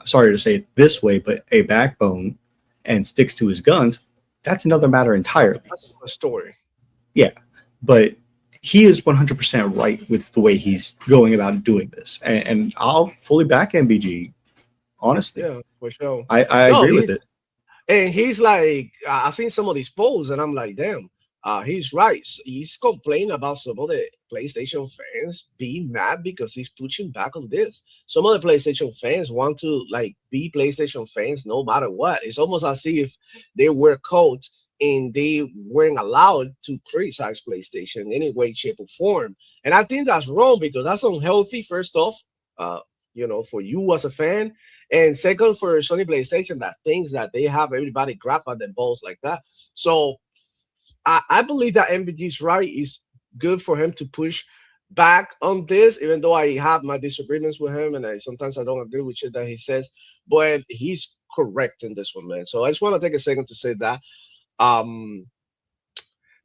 sorry to say it this way, but a backbone and sticks to his guns, that's another matter entirely. That's a story. Yeah, but he is 100% right with the way he's going about doing this, and I'll fully back MBG. Honestly, yeah, for sure. I agree with it. And he's like, I've seen some of these posts, and I'm like, damn, he's right. He's complaining about some of the PlayStation fans being mad because he's pushing back on this. Some of the PlayStation fans want to be PlayStation fans no matter what. It's almost as if they wear coats and they weren't allowed to criticize PlayStation in any way, shape, or form. And I think that's wrong, because that's unhealthy, first off, for you as a fan. And second, for Sony PlayStation, that things that they have everybody grab at the balls like that. So I believe that MBG is right. It's good for him to push back on this, even though I have my disagreements with him and sometimes I don't agree with shit that he says, but he's correct in this one, man. So I just want to take a second to say that. Um,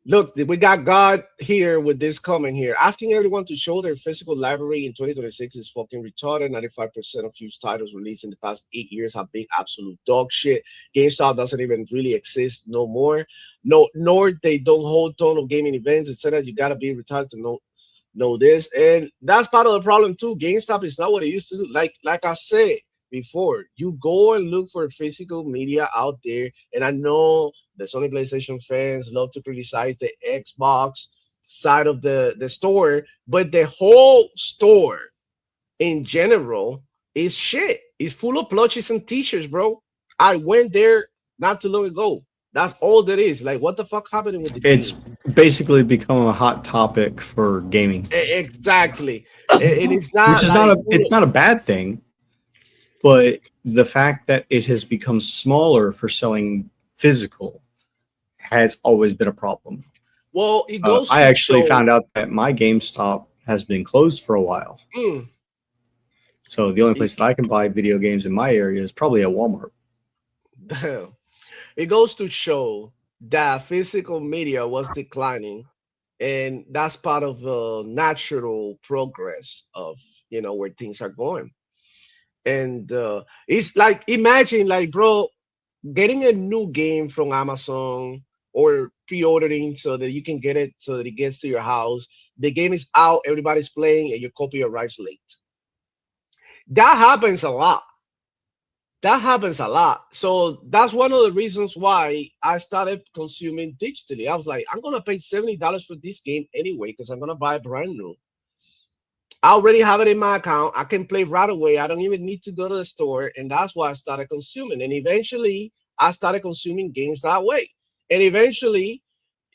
Look, we got God here with this comment here. Asking everyone to show their physical library in 2026 is fucking retarded. 95% of used titles released in the past 8 years have been absolute dog shit. GameStop doesn't even really exist no more. No, nor they don't hold ton of gaming events, etc. You gotta be retarded to know this. And that's part of the problem too. GameStop is not what it used to do. Like I said before, you go and look for physical media out there, and I know the Sony PlayStation fans love to criticize the Xbox side of the store, but the whole store in general is shit. It's full of plushies and t-shirts, bro. I went there not too long ago. That's all there is. Like, what the fuck happened with the It's game? basically become a hot topic for gaming. Exactly. And it's not Which is like, it's not a bad thing, but the fact that it has become smaller for selling physical has always been a problem. well, it goes I to actually show, found out that my GameStop has been closed for a while. So the only place that I can buy video games in my area is probably at Walmart. it goes to show that physical media was declining, and that's part of the natural progress of where things are going. And it's like, imagine, like, bro, getting a new game from Amazon or pre-ordering so that you can get it so that it gets to your house. The game is out, everybody's playing, and your copy arrives late. That happens a lot. That happens a lot. So that's one of the reasons why I started consuming digitally. I was like, I'm gonna pay $70 for this game anyway because I'm gonna buy it brand new. I already have it in my account. I can play right away. I don't even need to go to the store. And that's why I started consuming. And eventually, I started consuming games that way. And eventually,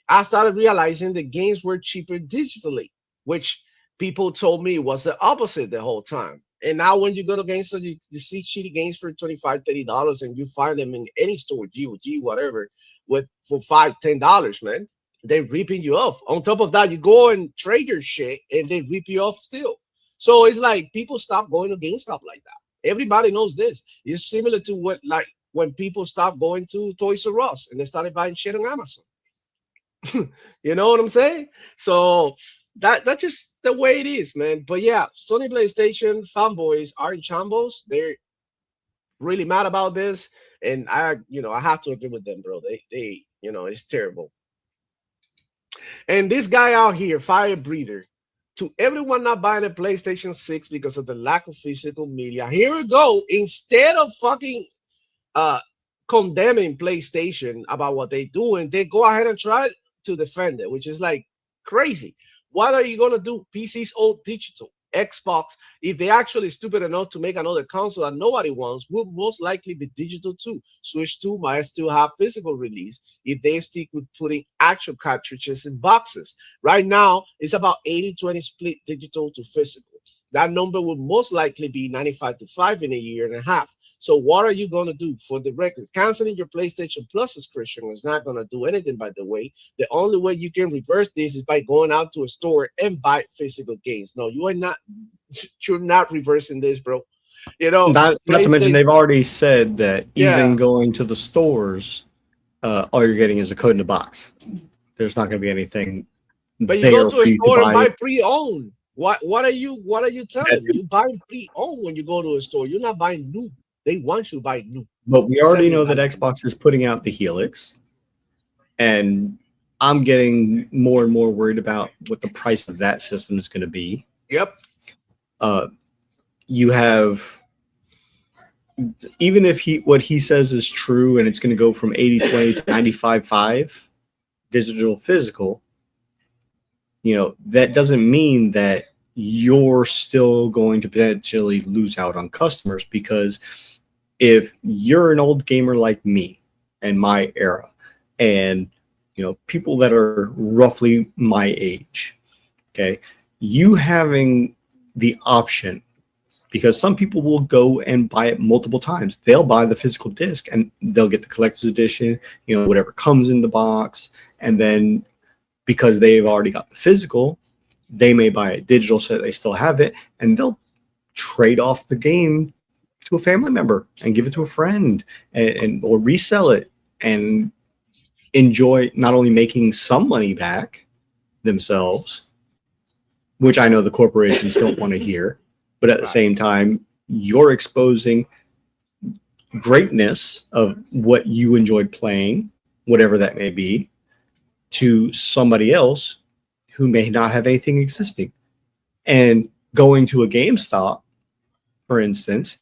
I started realizing the games were cheaper digitally, which people told me was the opposite the whole time. And now when you go to GameStop, you see shitty games for $25, $30, and you find them in any store, GOG, whatever, for $5, $10, man. They're ripping you off. On top of that, you go and trade your shit and they rip you off still. So it's like people stop going to GameStop like that. Everybody knows this. It's similar to what, like, when people stopped going to Toys R Us and they started buying shit on Amazon. You know what I'm saying? So that's just the way it is, man. But yeah, Sony PlayStation fanboys are in shambles. They're really mad about this, and I have to agree with them, bro. They it's terrible. And this guy out here, Fire Breather, to everyone not buying a PlayStation 6 because of the lack of physical media, here we go. Instead of fucking condemning PlayStation about what they do, and they go ahead and try to defend it, which is like crazy. What are you gonna do? PC's all digital. Xbox, if they actually stupid enough to make another console that nobody wants, will most likely be digital too. Switch 2 might still have physical release if they stick with putting actual cartridges in boxes. Right now, it's about 80-20 split digital to physical. That number will most likely be 95-5 in a year and a half. So what are you going to do? For the record, canceling your PlayStation Plus subscription is not going to do anything, by the way. The only way you can reverse this is by going out to a store and buy physical games. No, you're not reversing this, bro. Not to mention, they've already said that even going to the stores, all you're getting is a code in a box. There's not going to be anything. But you go to a store and buy pre-owned. What are you telling me? You buy pre-owned when you go to a store. You're not buying new. They want you to buy new. But we already know that Xbox is putting out the Helix, and I'm getting more and more worried about what the price of that system is going to be. Yep. You have, even if what he says is true, and it's going to go from 80-20 to 95-5 digital physical, that doesn't mean that you're still going to potentially lose out on customers, because if you're an old gamer like me and my era, and people that are roughly my age, okay, you having the option, because some people will go and buy it multiple times. They'll buy the physical disc and they'll get the collector's edition, whatever comes in the box, and then because they've already got the physical, they may buy it digital so that they still have it, and they'll trade off the game to a family member and give it to a friend, and or resell it and enjoy not only making some money back themselves, which I know the corporations don't want to hear, but at the same time, you're exposing greatness of what you enjoyed playing, whatever that may be, to somebody else who may not have anything existing. And going to a GameStop, for instance,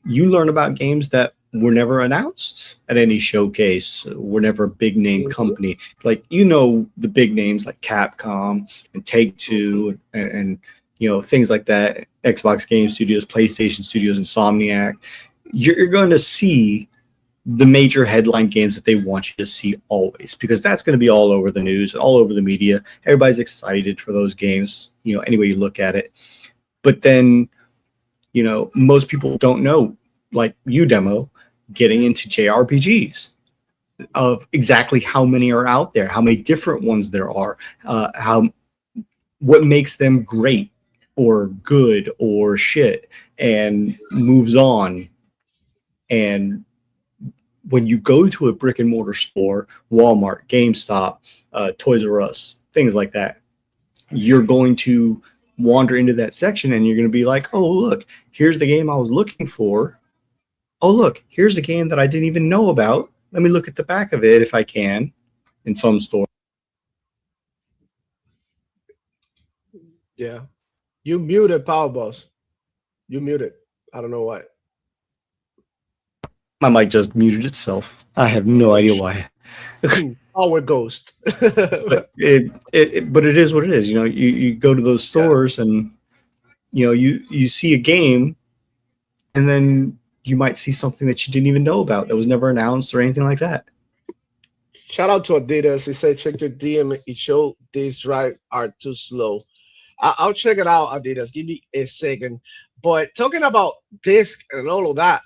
you learn about games that were never announced at any showcase, were never a big name company. Like, you know, the big names like Capcom and Take-Two and you know, things like that, Xbox Game Studios, PlayStation Studios, Insomniac. You're going to see the major headline games that they want you to see always, because that's going to be all over the news, all over the media. Everybody's excited for those games, you know, any way you look at it. But then, you know, most people don't know, like you, Demo, getting into JRPGs, of exactly how many are out there, how many different ones there are, what makes them great or good or shit, and moves on. And when you go to a brick and mortar store, Walmart, GameStop, Toys R Us, things like that, you're going to wander into that section and you're going to be like, oh, look, here's the game I was looking for. Oh, look, here's a game that I didn't even know about. Let me look at the back of it if I can in some store. Yeah. You muted, Power Boss. You muted. I don't know why. My mic just muted itself. I have no idea why. Our ghost. But it is what it is. You know, you go to those stores and, you know, you see a game, and then you might see something that you didn't even know about that was never announced or anything like that. Shout out to Adidas. He said, check your DM. It showed these drive are too slow. I'll check it out, Adidas. Give me a second. But talking about disc and all of that,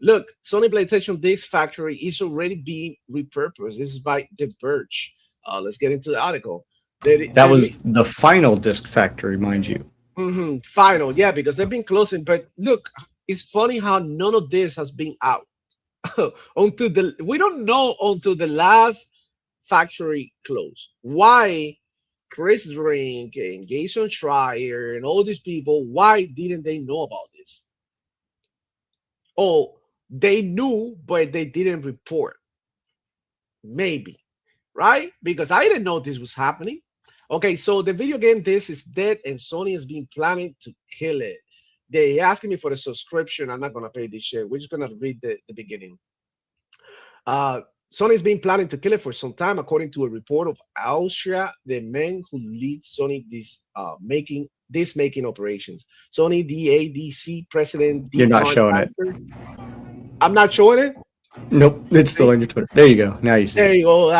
look, Sony PlayStation Disc Factory is already being repurposed. This is by The Verge. Let's get into the article. That was the final disc factory, mind you. Final, yeah, because they've been closing. But look, it's funny how none of this has been out we don't know until the last factory closed. Why Chris Drink and Jason Schreier and all these people, why didn't they know about this? Oh, they knew, but they didn't report. Maybe, right? Because I didn't know this was happening. Okay, so the video game This is dead, and Sony has been planning to kill it. They asking me for the subscription. I'm not gonna pay this shit. We're just gonna read the beginning. Sony's been planning to kill it for some time, according to a report of Austria, the man who leads Sony making operations. Sony DADC president. You're not showing it. I'm not showing it. Nope, it's still on your Twitter. There you go. Now you see. There you go.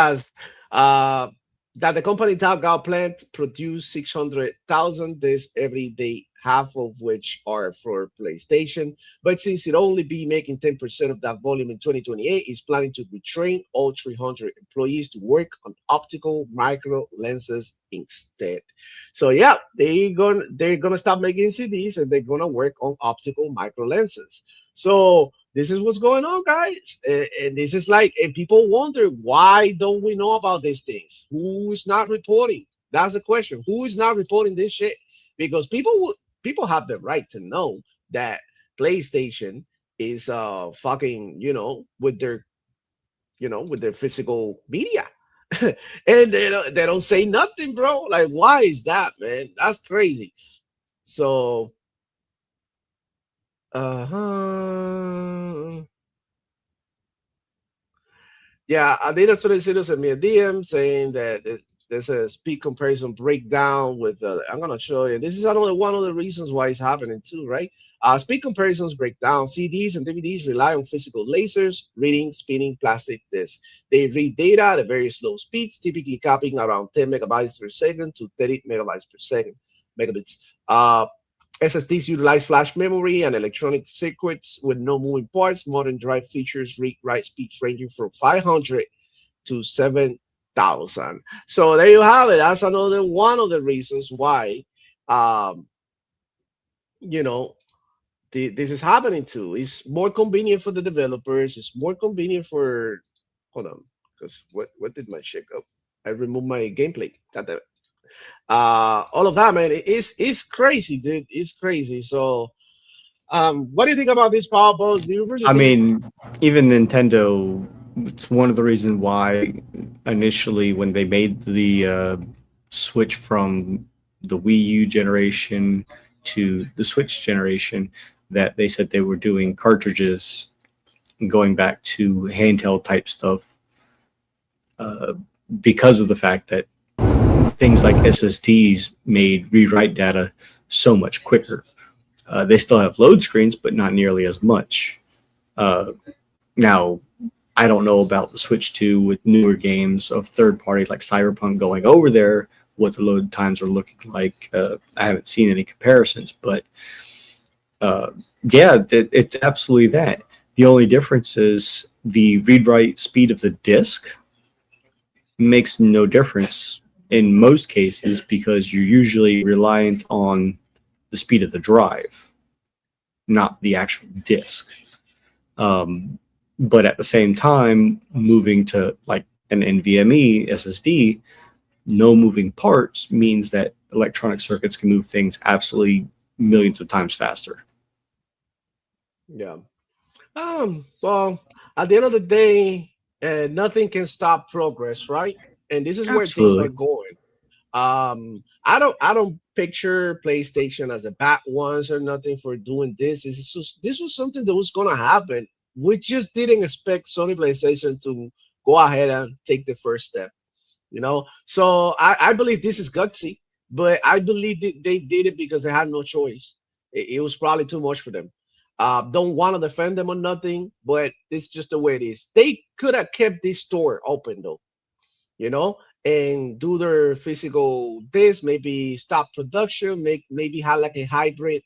That the company Talgout plant produce 600,000 discs every day, half of which are for PlayStation. But since it only be making 10% of that volume in 2028, it's planning to retrain all 300 employees to work on optical micro lenses instead. So yeah, they're gonna stop making CDs and they're gonna work on optical micro lenses. So this is what's going on, guys. And this is like, and people wonder, why don't we know about these things? Who is not reporting? That's the question. Who is not reporting this shit? Because people have the right to know that PlayStation is fucking, with their physical media. And they don't say nothing, bro. Like, why is that, man? That's crazy. So yeah, Adidas sent me a DM saying that there's a speed comparison breakdown with I'm gonna show you. This is another one of the reasons why it's happening too, right? Speed comparisons break down. CDs and DVDs rely on physical lasers reading spinning plastic discs. They read data at very slow speeds, typically copying around 10 megabytes per second to 30 megabytes per second. Megabits. SSDs utilize flash memory and electronic circuits with no moving parts. Modern drive features read-write speeds ranging from 500 to 7 thousand. So there you have it. That's another one of the reasons why, um, you know, this is happening too. It's more convenient for the developers. It's more convenient for. Hold on, because what did my shit go? I removed my gameplay. God damn it. All of that, man, it's crazy, dude. It's crazy. So, what do you think about these power balls? Do you really I think? mean, even Nintendo, it's one of the reasons why initially when they made the switch from the Wii U generation to the Switch generation, that they said they were doing cartridges and going back to handheld type stuff uh, because of the fact that things like SSDs made rewrite data so much quicker. They still have load screens, but not nearly as much. Uh, Now, I don't know about the Switch 2 with newer games of third parties like Cyberpunk going over there, what the load times are looking like. I haven't seen any comparisons, but yeah, it's absolutely that. The only difference is the read write speed of the disk makes no difference in most cases because you're usually reliant on the speed of the drive, not the actual disk. Um, but at the same time, moving to like an NVMe SSD, no moving parts means that electronic circuits can move things absolutely millions of times faster. Yeah. Well, at the end of the day, nothing can stop progress, right? And this is where things are Absolutely. going. I don't picture PlayStation as the bad ones or nothing for doing this. This was something that was gonna happen. We just didn't expect Sony PlayStation to go ahead and take the first step. So I believe this is gutsy, but I believe that they did it because they had no choice. It was probably too much for them. Don't want to defend them or nothing, but it's just the way it is. They could have kept this store open though, and do their physical this, maybe stop production, maybe have like a hybrid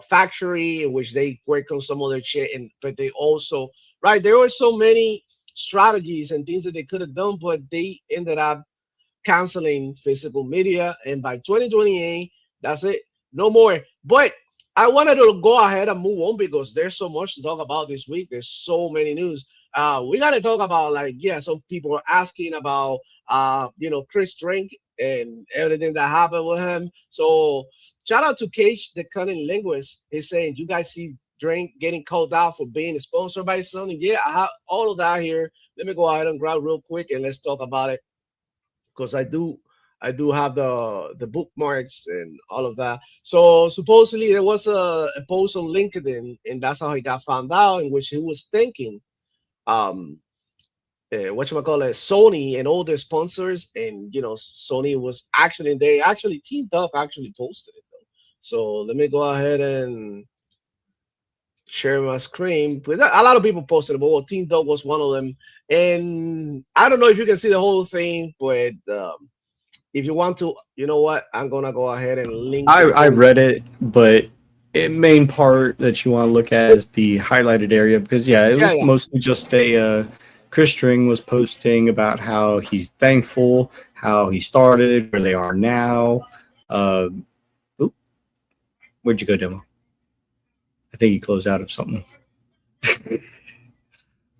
factory in which they work on some other shit, and but they also, right, there were so many strategies and things that they could have done, but they ended up canceling physical media, and by 2028, that's it, no more. But I wanted to go ahead and move on because there's so much to talk about this week. There's so many news. We gotta talk about, like, yeah, some people are asking about Chris Drink and everything that happened with him. So shout out to Cage the Cunning Linguist. He's saying, you guys see Drink getting called out for being sponsored by Sony? Yeah, I have all of that here. Let me go ahead and grab real quick and let's talk about it, because I do have the bookmarks and all of that. So supposedly there was a post on LinkedIn, and that's how he got found out, in which he was thanking um whatchamacallit, Sony and all their sponsors, and Sony was actually, they actually, Team Duck actually posted it though. So let me go ahead and share my screen. But a lot of people posted it, but well, Team Dog was one of them. And I don't know if you can see the whole thing, but if you want to, you know what? I'm gonna go ahead and link the I post. read it, but the main part that you want to look at is the highlighted area because yeah, it Yeah, was yeah. mostly just a Chris String was posting about how he's thankful, how he started, where they are now. Uh, oop, where'd you go, Demo? I think he closed out of something.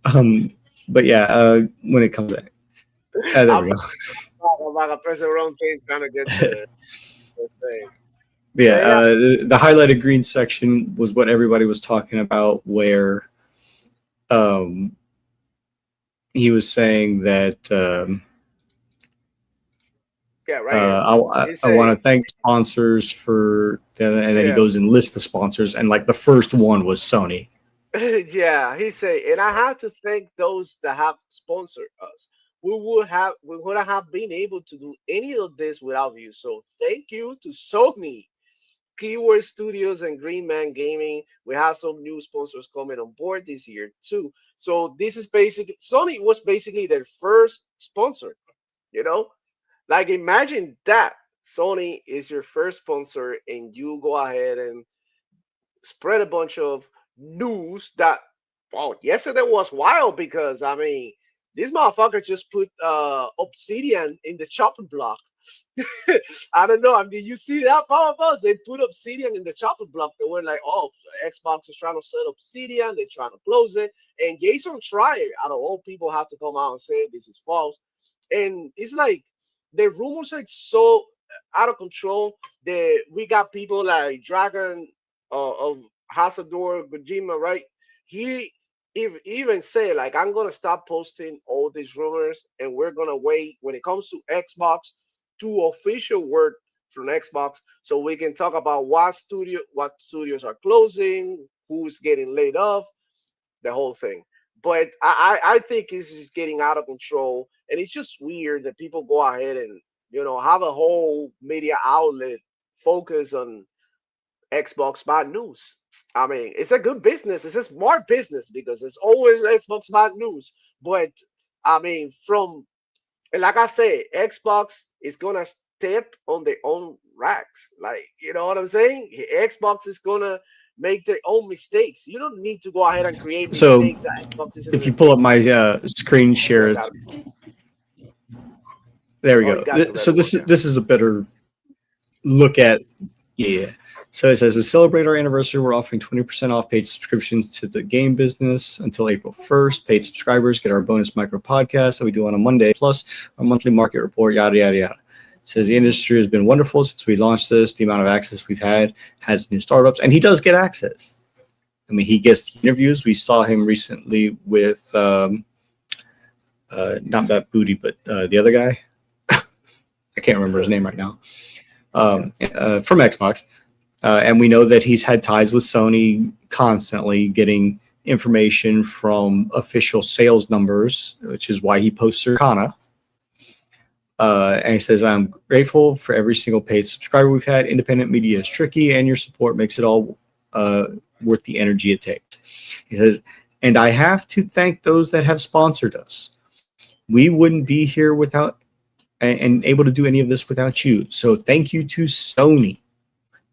Um, but yeah, when it comes back, there I'm we go. about to press the wrong thing trying to get the thing. Yeah, But yeah, the highlighted green section was what everybody was talking about, where um, he was saying that yeah, right here. It's I want to thank sponsors for, and then he yeah. goes and lists the sponsors, and like the first one was Sony. Yeah, he said, and I have to thank those that have sponsored us. We wouldn't have been able to do any of this without you. So thank you to Sony, Keyword Studios, and Green Man Gaming. We have some new sponsors coming on board this year too. So this is basically, Sony was basically their first sponsor. You know, like, imagine that Sony is your first sponsor, and you go ahead and spread a bunch of news that, well, yesterday was wild because, I mean, This motherfucker just put Obsidian in the chopping block. I don't know. I mean, you see that power boss? They put Obsidian in the chopping block. They were like, oh, Xbox is trying to sell Obsidian. They're trying to close it. And Jason Schreier, out of all people, have to come out and say this is false. And it's like the rumors are so out of control that we got people like Dragon of Hasador Kojima, right? He even say like, I'm gonna stop posting all these rumors, and we're gonna wait when it comes to Xbox to official word from Xbox, so we can talk about what studios are closing, who's getting laid off, the whole thing. But I think it's just getting out of control, and it's just weird that people go ahead and have a whole media outlet focus on Xbox bad news. I mean, it's a good business. It's a smart business because it's always Xbox bad news. But I mean, and like I said, Xbox is gonna step on their own racks. Like, you know what I'm saying? Xbox is gonna make their own mistakes. You don't need to go ahead and create mistakes that Xbox isn't if you pull up my screen share, there we go. So this is a better look at So it says, to celebrate our anniversary, we're offering 20% off paid subscriptions to the game business until April 1st. Paid subscribers get our bonus micro podcast that we do on a Monday, plus our monthly market report, yada, yada, yada. It says the industry has been wonderful since we launched this. The amount of access we've had has new startups, and he does get access. I mean, he gets the interviews. We saw him recently with, not that booty, but the other guy. I can't remember his name right now. From Xbox. And we know that he's had ties with Sony constantly, getting information from official sales numbers, which is why he posts Circana. And he says, I'm grateful for every single paid subscriber we've had. Independent media is tricky, and your support makes it all worth the energy it takes. He says, and I have to thank those that have sponsored us. We wouldn't be here without and able to do any of this without you. So thank you to Sony,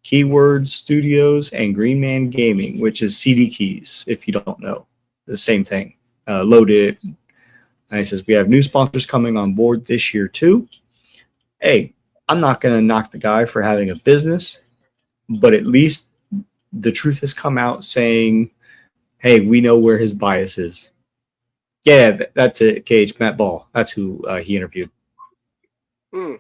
Keyword Studios, and Green Man Gaming, which is CD Keys, if you don't know. The same thing. Loaded. And he says, we have new sponsors coming on board this year too. Hey, I'm not going to knock the guy for having a business, but at least the truth has come out saying, hey, we know where his bias is. Yeah, that's it, Cage. Matt Ball. That's who he interviewed. And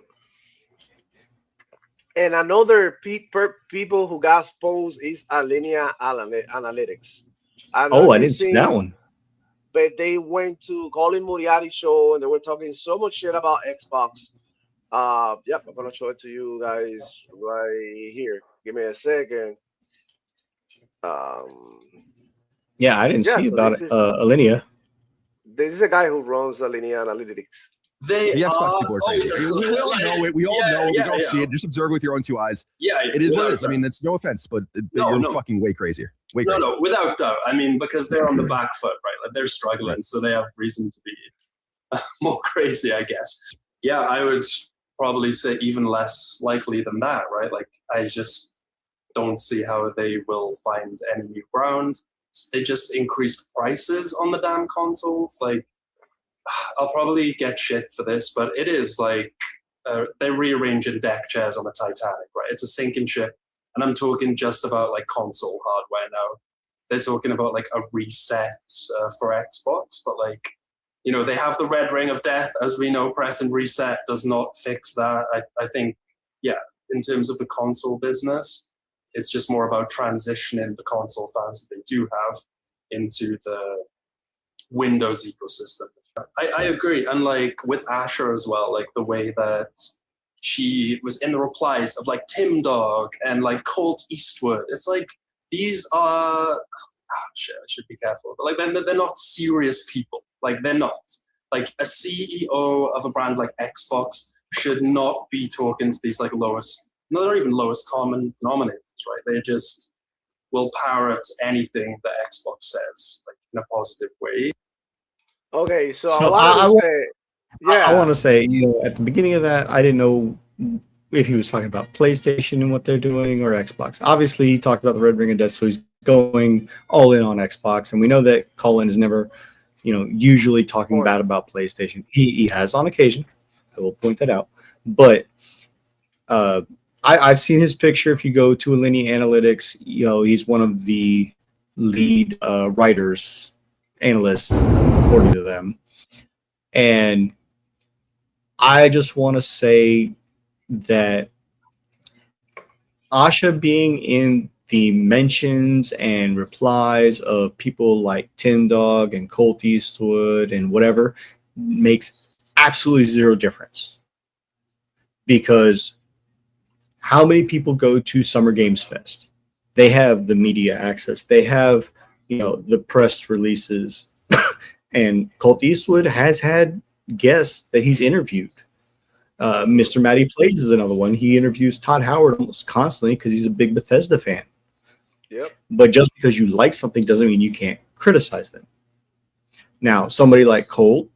another people who got exposed is Alinea Analytics. I didn't see that one. But they went to Colin Moriarty's show and they were talking so much shit about Xbox. Yep, I'm gonna show it to you guys right here. Give me a second. Yeah, I didn't see about Alinea. This is a guy who runs Alinea Analytics. The Xbox people are crazy. We all know it. We all know it. We all see it. Just observe with your own two eyes. Yeah, it is what it is. I mean, it's no offense, but you're fucking way crazier. Way crazier. No, without doubt. I mean, because they're on the back foot, right? Like they're struggling, so they have reason to be more crazy, I guess. Yeah, I would probably say even less likely than that, right? Like I just don't see how they will find any new ground. They just increased prices on the damn consoles. Like, I'll probably get shit for this, but it is like they're rearranging deck chairs on the Titanic, right? It's a sinking ship. And I'm talking just about like console hardware now. They're talking about like a reset for Xbox, but like, you know, they have the red ring of death. As we know, press and reset does not fix that. I think, yeah, in terms of the console business, it's just more about transitioning the console fans that they do have into the Windows ecosystem. I agree. And like with Asher as well, like the way that she was in the replies of like Tim Dog and like Colt Eastwood. It's like, these are, shit, I should be careful. But like they're not serious people. Like they're not. Like a CEO of a brand like Xbox should not be talking to these like not even lowest common denominators, right? They just will parrot anything that Xbox says, like in a positive way. Okay, so I want to say, you know, at the beginning of that, I didn't know if he was talking about PlayStation and what they're doing or Xbox. Obviously, he talked about the Red Ring of Death, so he's going all in on Xbox, and we know that Colin is never usually talking bad about PlayStation. He has on occasion. I will point that out. But I've seen his picture. If you go to Alinea Analytics, he's one of the lead writers, analysts, according to them. And I just want to say that Asha being in the mentions and replies of people like Tim Dog and Colt Eastwood and whatever makes absolutely zero difference. Because how many people go to Summer Games Fest? They have the media access. They have, the press releases. And Colt Eastwood has had guests that he's interviewed. Mr. Matty Plays is another one. He interviews Todd Howard almost constantly because he's a big Bethesda fan. Yep. But just because you like something doesn't mean you can't criticize them. Now, somebody like Colt,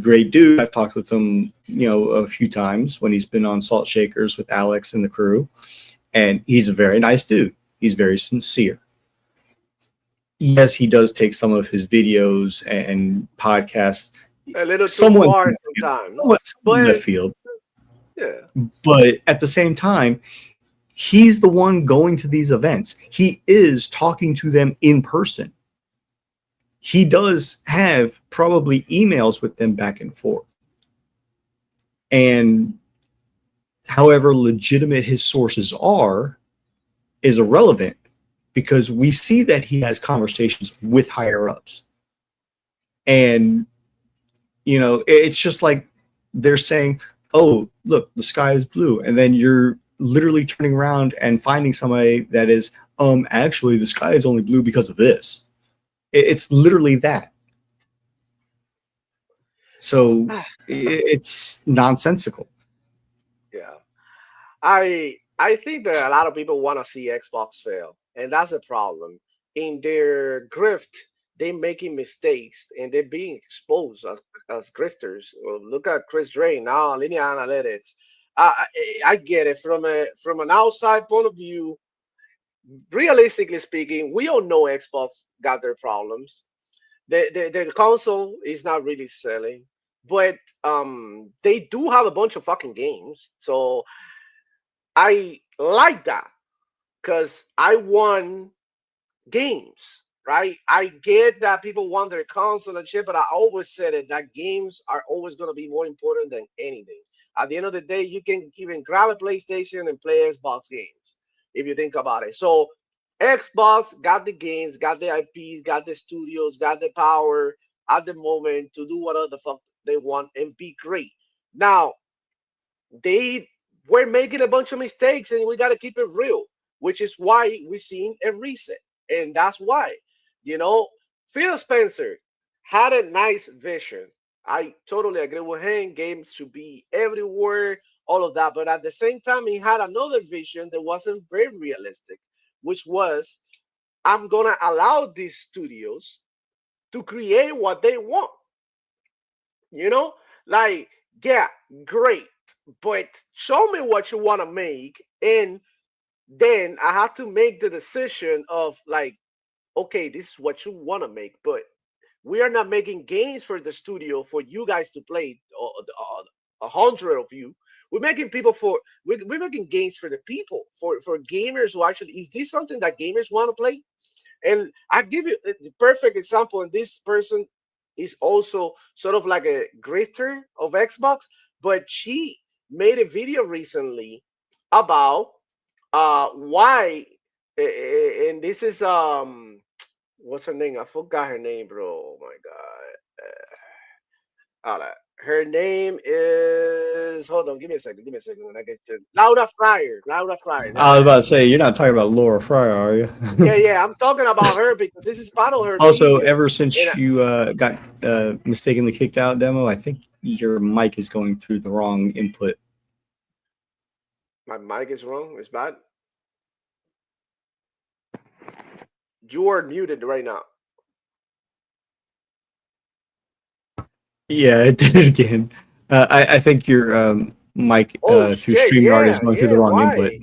great dude. I've talked with him, a few times when he's been on Salt Shakers with Alex and the crew. And he's a very nice dude. He's very sincere. Yes, he does take some of his videos and podcasts a little too far sometimes. Somewhat in the field. Yeah. But at the same time, he's the one going to these events. He is talking to them in person. He does have probably emails with them back and forth. And however legitimate his sources are is irrelevant because we see that he has conversations with higher ups. And, it's just like they're saying, oh, look, the sky is blue. And then you're literally turning around and finding somebody that is, actually, the sky is only blue because of this. It's literally that. So it's nonsensical. Yeah. I think that a lot of people want to see Xbox fail, and that's a problem. In their grift, they're making mistakes, and they're being exposed as grifters. Well, look at Chris Drain now, Linear Analytics. I get it from an outside point of view. Realistically speaking, we all know Xbox got their problems. Their console is not really selling, but they do have a bunch of fucking games. So I like that because I want games, right? I get that people want their console and shit, but I always said it that games are always going to be more important than anything. At the end of the day, you can even grab a PlayStation and play Xbox games if you think about it. So Xbox got the games, got the IPs, got the studios, got the power at the moment to do whatever the fuck they want and be great. Now, they were making a bunch of mistakes and we got to keep it real, which is why we're seeing a reset. And that's why, Phil Spencer had a nice vision. I totally agree with him. Games should be everywhere, all of that. But at the same time, he had another vision that wasn't very realistic, which was, I'm going to allow these studios to create what they want. Yeah, great. But show me what you want to make. And then I have to make the decision of okay, this is what you want to make. But we are not making games for the studio for you guys to play, 100 of you. We're making we're making games for the people, for gamers who actually, is this something that gamers want to play? And I give you the perfect example. And this person is also sort of like a grifter of Xbox, but she made a video recently about why, and this is what's her name? I forgot her name, bro. Oh my god. Her name is, hold on, give me a second when I get to Laura Fryer. I was about to say, you're not talking about Laura Fryer, are you? yeah, I'm talking about her because this is part of her also video. Ever since you got mistakenly kicked out, Demo, I think your mic is going through the wrong input. My mic is wrong? It's bad? You are muted right now. Yeah, it did it again. I think your mic through StreamYard is going through the wrong input.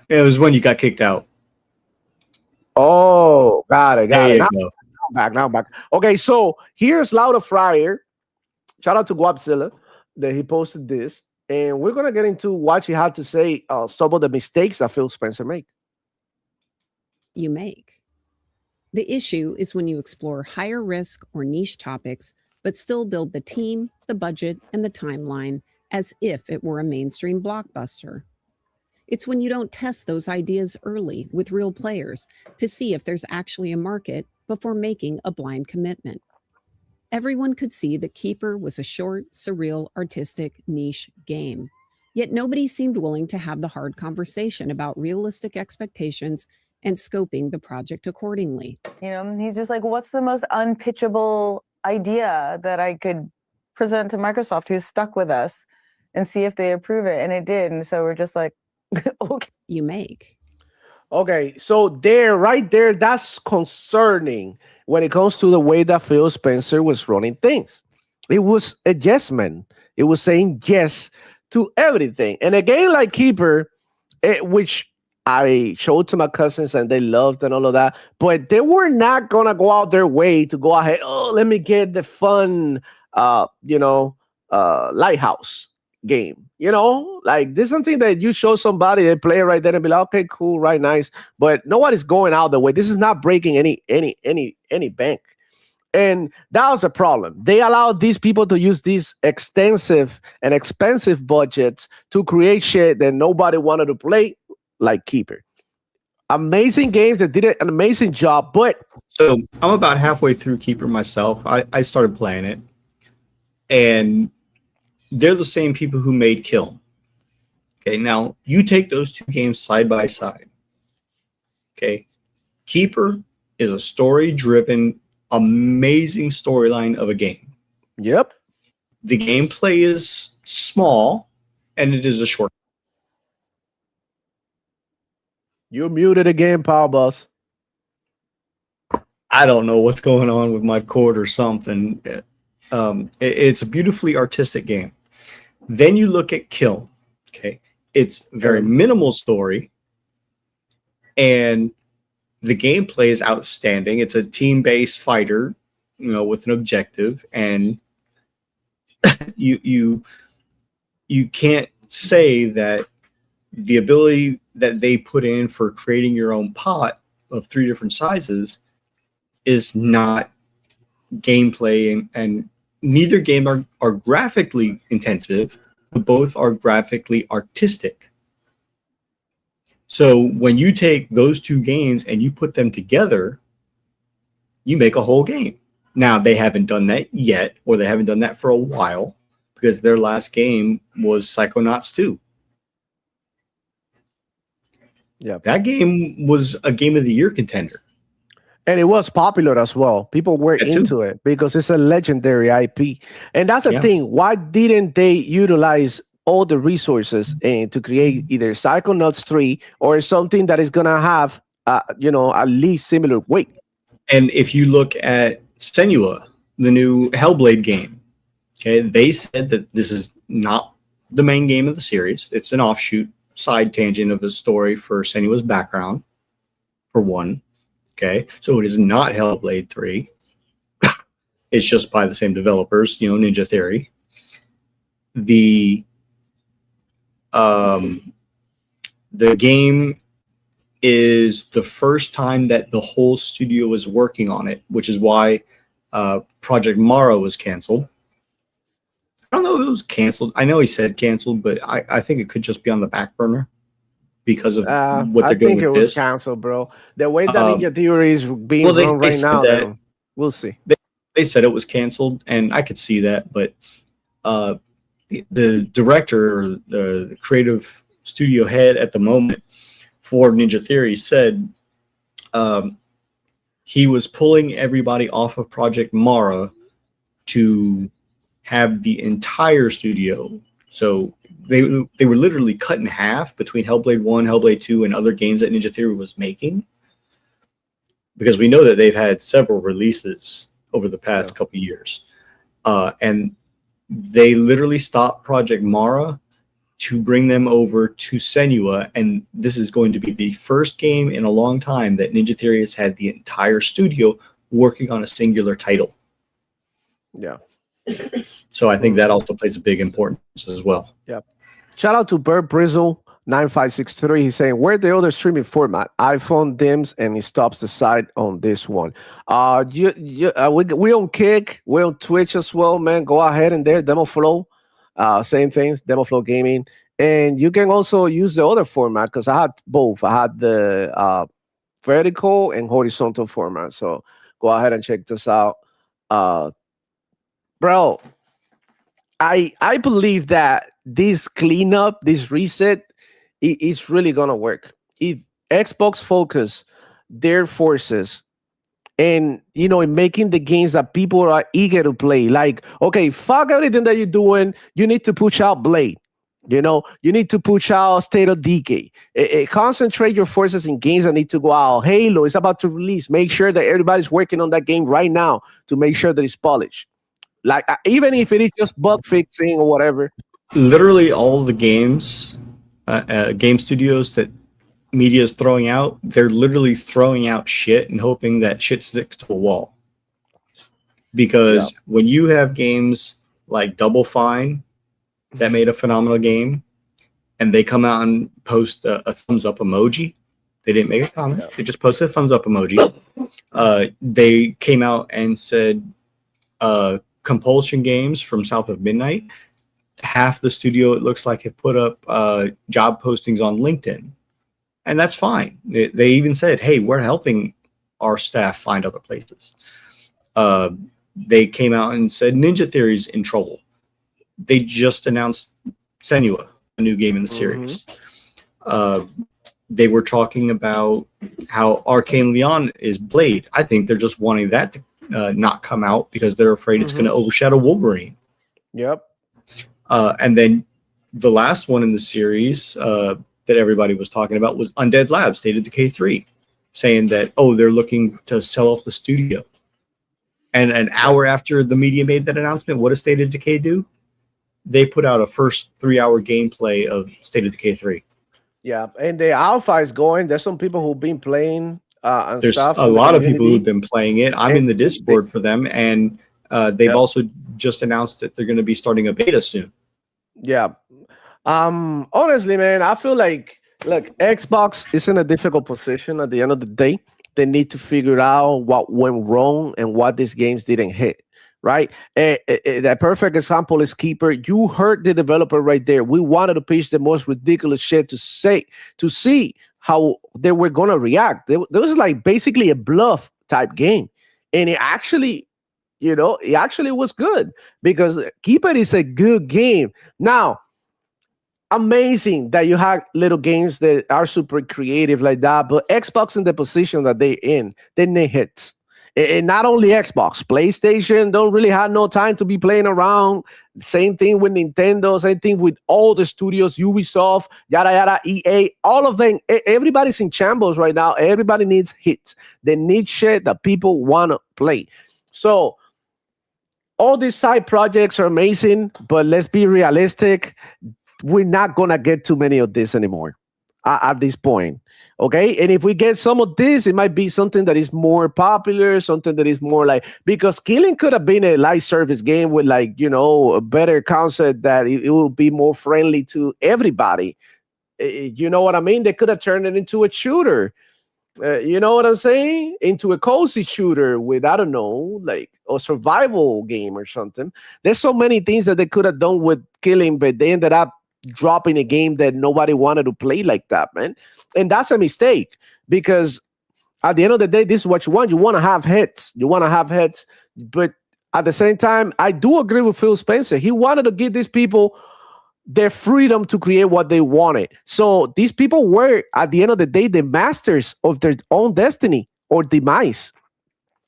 It was when you got kicked out. Oh, got it. There you go. I'm back. Okay, so here's Lauda Fryer. Shout out to Guapzilla that he posted this, and we're gonna get into what he had to say. Some of the mistakes that Phil Spencer made. You make. The issue is when you explore higher risk or niche topics, but still build the team, the budget, and the timeline as if it were a mainstream blockbuster. It's when you don't test those ideas early with real players to see if there's actually a market before making a blind commitment. Everyone could see that Keeper was a short, surreal, artistic, niche game. Yet nobody seemed willing to have the hard conversation about realistic expectations and scoping the project accordingly. You know, he's just like, what's the most unpitchable idea that I could present to Microsoft, who's stuck with us, and see if they approve it? And it did. And so we're just like, okay. You make. Okay, so right there, that's concerning when it comes to the way that Phil Spencer was running things. It was a yes man. It was saying yes to everything. And a game like Keeper, which I showed to my cousins and they loved and all of that, but they were not gonna go out their way to go ahead. Oh, let me get the fun, lighthouse game. You know, like this is something that you show somebody, they play it right there and be like, okay, cool, right, nice. But nobody's going out the way. This is not breaking any bank. And that was a problem. They allowed these people to use these extensive and expensive budgets to create shit that nobody wanted to play, like Keeper. Amazing games that did an amazing job, but so I'm about halfway through Keeper myself. I started playing it, and they're the same people who made Kill. Okay, now you take those two games side by side. Okay, Keeper is a story-driven, amazing storyline of a game. Yep. The gameplay is small, and it is a short. You're muted again, Power Boss. I don't know what's going on with my cord or something. It's a beautifully artistic game. Then you look at Kill. Okay, it's very minimal story, and the gameplay is outstanding. It's a team-based fighter, with an objective, and you can't say that the ability that they put in for creating your own pot of 3 different sizes is not gameplay, and neither game are graphically intensive, but both are graphically artistic. So when you take those two games and you put them together, you make a whole game. Now, they haven't done that yet, or they haven't done that for a while, because their last game was Psychonauts 2. Yeah, that game was a Game of the Year contender. And it was popular as well. People were into it because it's a legendary IP. And that's the thing. Why didn't they utilize all the resources to create either Psychonauts 3 or something that is going to have, at least similar weight? And if you look at Senua, the new Hellblade game, okay, they said that this is not the main game of the series. It's an offshoot side tangent of the story for Senua's background, for one. Okay, so it is not Hellblade 3. It's just by the same developers, Ninja Theory. The game is the first time that the whole studio is working on it, which is why Project Mara was canceled. I don't know if it was canceled. I know he said canceled, but I think it could just be on the back burner because of what they're doing with this. I think it was canceled, bro. The way that Ninja Theory is being run right now, we'll see. They said it was canceled, and I could see that, but the director, or the creative studio head at the moment for Ninja Theory, said he was pulling everybody off of Project Mara to have the entire studio. So they were literally cut in half between Hellblade 1, Hellblade 2, and other games that Ninja Theory was making. Because we know that they've had several releases over the past couple of years. And they literally stopped Project Mara to bring them over to Senua. And this is going to be the first game in a long time that Ninja Theory has had the entire studio working on a singular title. Yeah. So I think that also plays a big importance as well. Yep. Shout out to Bert Brizzle 9563. He's saying, where the other streaming format? iPhone dims and he stops the site on this one. We on Kick, we on Twitch as well, man. Go ahead and there, Demo Flow. Same things, Demo Flow Gaming. And you can also use the other format because I had both. I had the vertical and horizontal format. So go ahead and check this out. Bro, I believe that this cleanup, this reset, is really gonna work. If Xbox focus their forces and in making the games that people are eager to play, like, okay, fuck everything that you're doing, you need to push out Blade. You need to push out State of Decay. Concentrate your forces in games that need to go out. Halo is about to release. Make sure that everybody's working on that game right now to make sure that it's polished. Like, even if it is just bug fixing or whatever. Literally all the games, game studios that media is throwing out, they're literally throwing out shit and hoping that shit sticks to a wall. Because when you have games like Double Fine that made a phenomenal game, and they come out and post a thumbs up emoji, they didn't make a comment. They just posted a thumbs up emoji. They came out and said, Compulsion Games from South of Midnight, half the studio, it looks like, have put up job postings on LinkedIn. And that's fine. They even said, hey, we're helping our staff find other places. They came out and said Ninja Theory's in trouble. They just announced Senua, a new game in the series. They were talking about how Arcane Leon is Blade. I think they're just wanting that to not come out because they're afraid it's going to overshadow Wolverine. Yep. And then the last one in the series that everybody was talking about was Undead Labs, State of Decay 3, saying that, they're looking to sell off the studio. And an hour after the media made that announcement, what does State of Decay do? They put out a first 3-hour gameplay of State of Decay 3. Yeah, and the alpha is going. There's some people who've been playing and There's stuff. a lot of people who've been playing it. I'm in the Discord for them, and they've also just announced that they're going to be starting a beta soon. Yeah. Honestly, man, I feel like, look, Xbox is in a difficult position at the end of the day. They need to figure out what went wrong and what these games didn't hit, right? The perfect example is Keeper. You heard the developer right there. We wanted to pitch the most ridiculous shit to see how they were going to react. There was like basically a bluff type game. And it actually was good because Keeper is a good game. Now, amazing that you have little games that are super creative like that, but Xbox in the position that they're in, they need hits. And not only Xbox, PlayStation don't really have no time to be playing around. Same thing with Nintendo, same thing with all the studios, Ubisoft, yada, yada, EA, all of them. Everybody's in shambles right now. Everybody needs hits. They need shit that people want to play. So all these side projects are amazing, but let's be realistic. We're not going to get too many of this anymore at this point. Okay. And if we get some of this, it might be something that is more popular, something that is more like, because Killing could have been a live service game with a better concept that it will be more friendly to everybody. You know what I mean? They could have turned it into a shooter. You know what I'm saying? Into a cozy shooter with, I don't know, like a survival game or something. There's so many things that they could have done with Killing, but they ended up dropping a game that nobody wanted to play like that, man. And that's a mistake because at the end of the day, this is what you want. You want to have hits. But at the same time, I do agree with Phil Spencer. He wanted to give these people their freedom to create what they wanted. So these people were, at the end of the day, the masters of their own destiny or demise.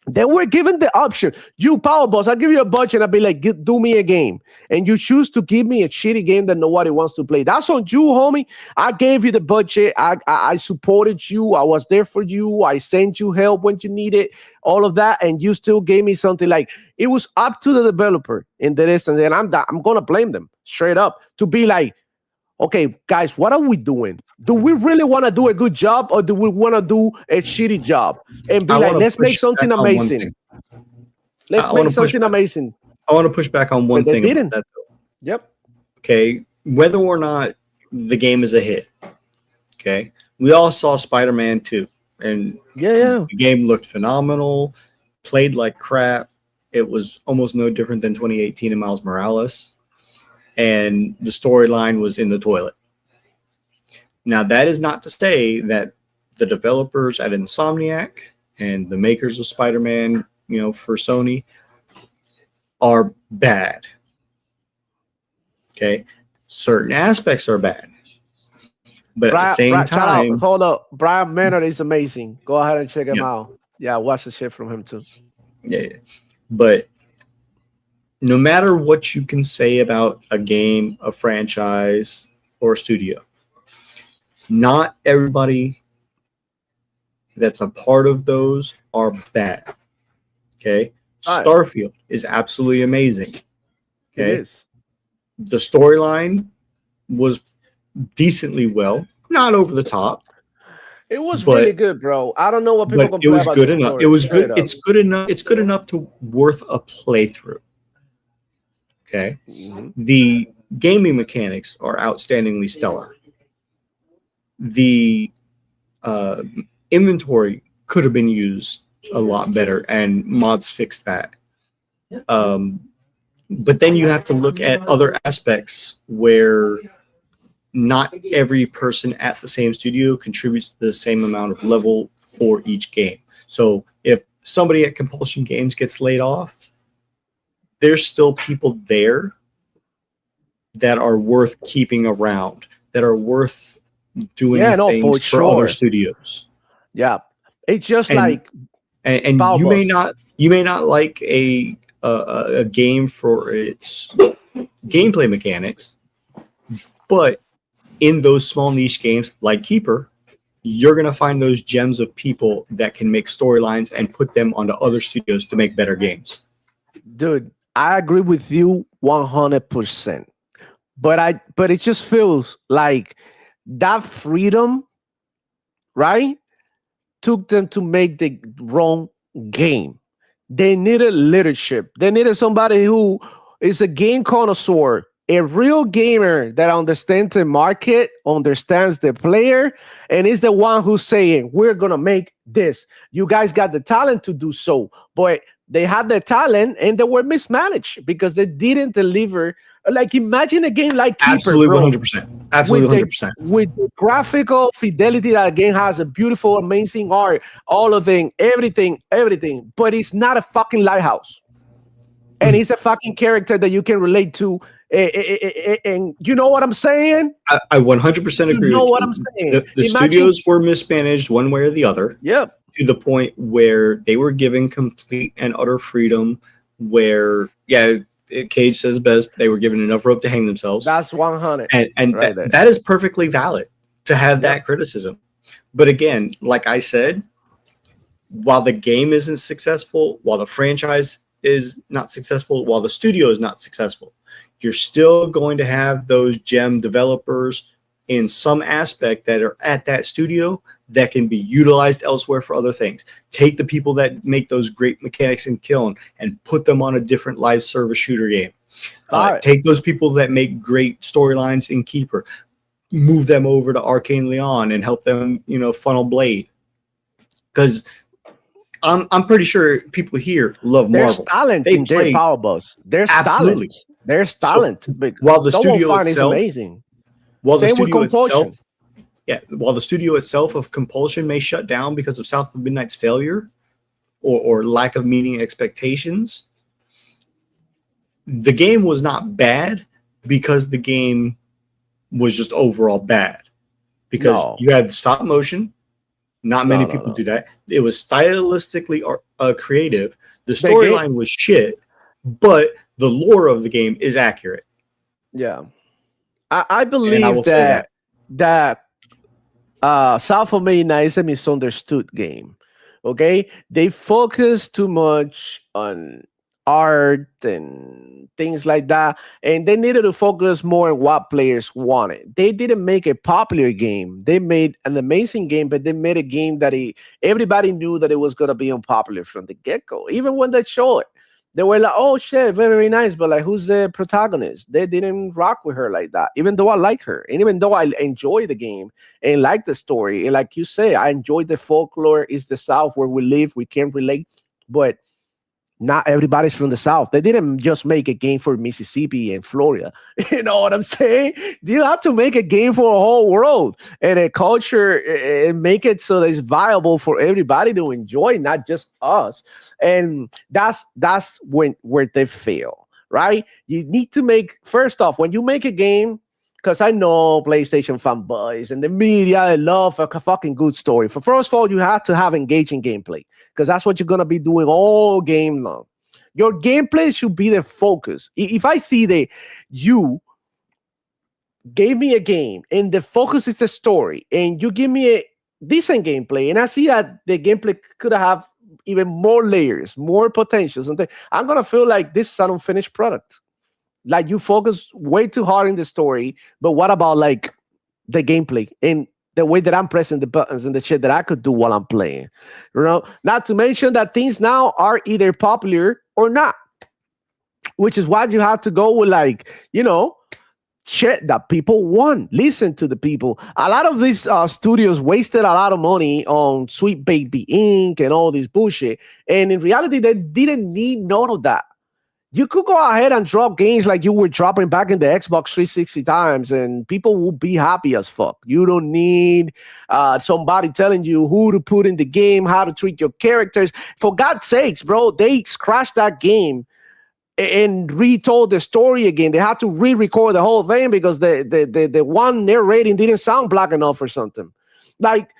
They were given the option. You, Power Boss, I'll give you a budget and I'll be like, do me a game. And you choose to give me a shitty game that nobody wants to play. That's on you, homie. I gave you the budget. I supported you. I was there for you. I sent you help when you needed all of that. And you still gave me something like, it was up to the developer in the instance. And I'm going to blame them straight up to be like, okay, guys, what are we doing? Do we really want to do a good job, or do we want to do a shitty job and be like, let's make something amazing? Let's make something amazing. I want to push back on one thing about that, though. Yep. Okay, whether or not the game is a hit, okay, we all saw Spider-Man 2, and the game looked phenomenal, played like crap. It was almost no different than 2018 and Miles Morales, and the storyline was in the toilet. Now, that is not to say that the developers at Insomniac and the makers of Spider-Man, for Sony, are bad. Okay, certain aspects are bad, but at the same time, hold up, Brian Maynard is amazing. Go ahead and check him out. Yeah, watch the shit from him too. Yeah, but no matter what you can say about a game, a franchise, or a studio, not everybody that's a part of those are bad. Okay, Starfield is absolutely amazing. Okay, it is. The storyline was decently well, not over the top. It was really good, bro. I don't know what people complain about. It was good enough. It was good. It's good enough. It's good enough to worth a playthrough. Okay, the gaming mechanics are outstandingly stellar. The inventory could have been used a lot better, and mods fixed that. But then you have to look at other aspects where not every person at the same studio contributes to the same amount of level for each game. So if somebody at Compulsion Games gets laid off, there's still people there that are worth keeping around, that are worth doing things for other studios. Yeah, it's just and you may not like a game for its gameplay mechanics, but in those small niche games like Keeper, you're going to find those gems of people that can make storylines and put them onto other studios to make better games. Dude, I agree with you 100%. But it just feels like that freedom, right, took them to make the wrong game. They needed leadership. They needed somebody who is a game connoisseur, a real gamer that understands the market, understands the player, and is the one who's saying, we're going to make this. You guys got the talent to do so. But they had the talent and they were mismanaged because they didn't deliver. Like, imagine a game like Keeper. Absolutely, 100%. Absolutely, 100%. With the graphical fidelity that a game has, a beautiful, amazing art, all of it, everything. But it's not a fucking lighthouse. And he's a fucking character that you can relate to. And you know what I'm saying? I 100% agree. You know what I'm saying? The studios were mismanaged one way or the other. Yep. To the point where they were given complete and utter freedom. Where, Cage says best, they were given enough rope to hang themselves. That's 100. And right that is perfectly valid to have that criticism. But again, like I said, while the game isn't successful, while the franchise is not successful, while the studio is not successful, you're still going to have those gem developers in some aspect that are at that studio that can be utilized elsewhere for other things. Take the people that make those great mechanics in Kiln and put them on a different live service shooter game. Take those people that make great storylines in Keeper, move them over to Arcane Leon and help them, funnel Blade. Because I'm pretty sure people here love Marvel. There's talent in their Power Boss. There's talent. There's talent. So, while the studio itself is amazing. While the studio itself of Compulsion may shut down because of South of Midnight's failure or lack of meeting expectations, the game was not bad because the game was just overall bad. Because you had stop motion. Not many people do that. It was stylistically creative. The storyline was shit, but the lore of the game is accurate. Yeah. I believe that South of Midnight is a misunderstood game. Okay, they focus too much on art and things like that. And they needed to focus more on what players wanted. They didn't make a popular game. They made an amazing game, but they made a game that everybody knew that it was going to be unpopular from the get-go. Even when they showed it, they were like, oh shit, very, very nice. But like, who's the protagonist? They didn't rock with her like that, even though I like her. And even though I enjoy the game and like the story. And like you say, I enjoy the folklore. It's the South where we live. We can relate. But not everybody's from the South. They didn't just make a game for Mississippi and Florida. You know what I'm saying? You have to make a game for a whole world and a culture and make it so that it's viable for everybody to enjoy, not just us. And that's where they fail, right? You need to make, first off, when you make a game, because I know PlayStation fanboys and the media, they love a fucking good story. For first of all, you have to have engaging gameplay because that's what you're going to be doing all game long. Your gameplay should be the focus. If I see that you gave me a game and the focus is the story and you give me a decent gameplay and I see that the gameplay could have even more layers, more potentials, and I'm going to feel like this is an unfinished product. Like you focus way too hard in the story, but what about like the gameplay and the way that I'm pressing the buttons and the shit that I could do while I'm playing? You know, not to mention that things now are either popular or not, which is why you have to go with like, you know, shit that people want. Listen to the people. A lot of these studios wasted a lot of money on Sweet Baby Inc. and all this bullshit. And in reality, they didn't need none of that. You could go ahead and drop games like you were dropping back in the Xbox 360 times and people will be happy as fuck. You don't need somebody telling you who to put in the game, how to treat your characters. For God's sakes, bro, they scratched that game and retold the story again. They had to re-record the whole thing because the one narrating didn't sound black enough or something. Like,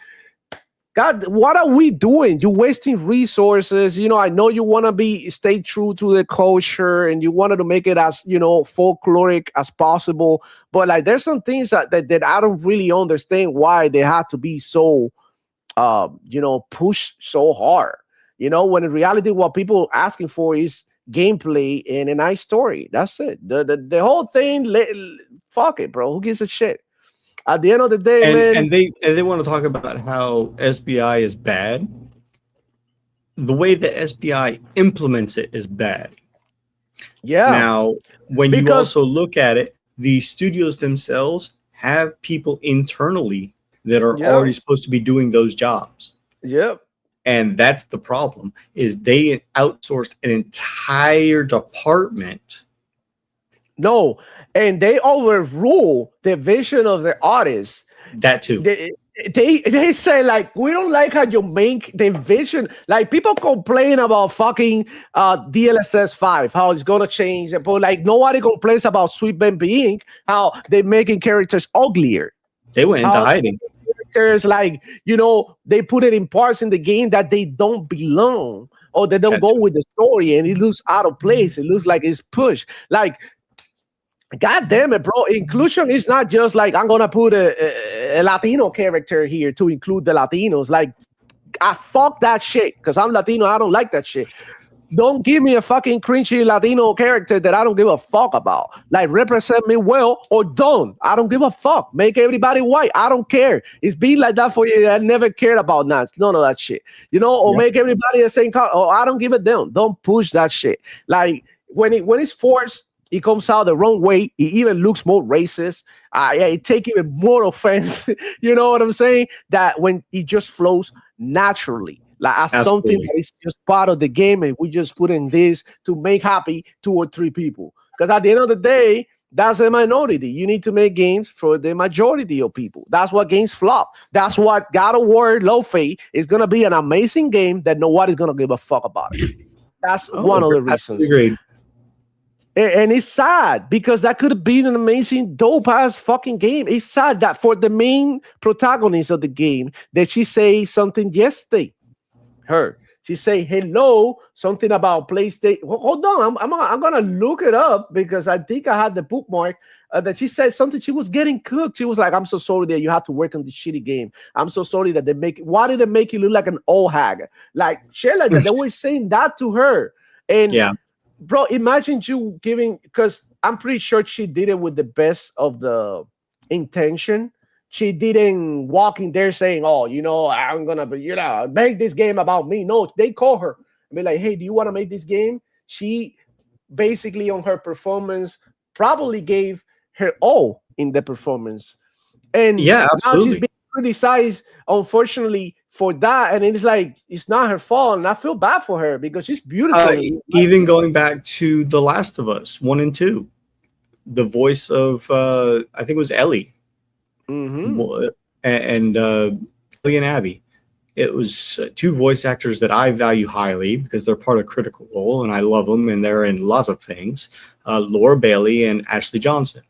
God, what are we doing? You're wasting resources. You know, I know you want to stay true to the culture and you wanted to make it as, you know, folkloric as possible. But like, there's some things that I don't really understand why they have to be so, you know, pushed so hard. You know, when in reality, what people are asking for is gameplay and a nice story. That's it. The whole thing, fuck it, bro. Who gives a shit? At the end of the day, man. And they want to talk about how SBI is bad. The way that SBI implements it is bad. Yeah. Now, when you also look at it, the studios themselves have people internally that are already supposed to be doing those jobs. Yep. And that's the problem, is they outsourced an entire department. No, and they overrule the vision of the artist. That too. They say like, we don't like how you make the vision. Like people complain about fucking DLSS 5, how it's gonna change. But like nobody complains about Sweet Baby Inc., how they're making characters uglier. They went into hiding. Characters, like, you know, they put it in parts in the game that they don't belong or they don't go with the story and it looks out of place. It looks like it's pushed. Like, God damn it, bro. Inclusion is not just like, I'm going to put a Latino character here to include the Latinos. Like, I fuck that shit because I'm Latino. I don't like that shit. Don't give me a fucking cringy Latino character that I don't give a fuck about. Like, represent me well or don't. I don't give a fuck. Make everybody white. I don't care. It's been like that for you. I never cared about none of that shit. You know, or make everybody the same color. Oh, I don't give a damn. Don't push that shit. Like, when it's forced, it comes out the wrong way. It even looks more racist. It take even more offense. You know what I'm saying? That when it just flows naturally. Like as something that is just part of the game and we just put in this to make happy 2 or 3 people. Because at the end of the day, that's a minority. You need to make games for the majority of people. That's what games flop. That's what God of War Low Fate is going to be an amazing game that nobody's going to give a fuck about it. That's one of the reasons. Agreed. And it's sad because that could have been an amazing dope ass fucking game. It's sad that for the main protagonist of the game that she say something yesterday. She say hello, something about PlayStation. Hold on, I'm gonna look it up because I think I had the bookmark that she said something. She was getting cooked. She was like, "I'm so sorry that you have to work on this shitty game. I'm so sorry that why did they make you look like an old hag?" Like shit like that. They were saying that to her, and bro, imagine you giving, because I'm pretty sure she did it with the best of the intention. She didn't walk in there saying, "Oh, I'm gonna be, make this game about me." No, they call her and be like, "Hey, do you want to make this game?" She basically on her performance probably gave her all in the performance, and Yeah, now she's absolutely. being criticized, unfortunately, for that. And it's like it's not her fault, and I feel bad for her because she's beautiful. Even going back to The Last of Us 1 and 2, the voice of I think it was Ellie, and Ellie and Abby. It was two voice actors that I value highly because they're part of Critical Role, and I love them, and they're in lots of things. Laura Bailey and Ashley Johnson.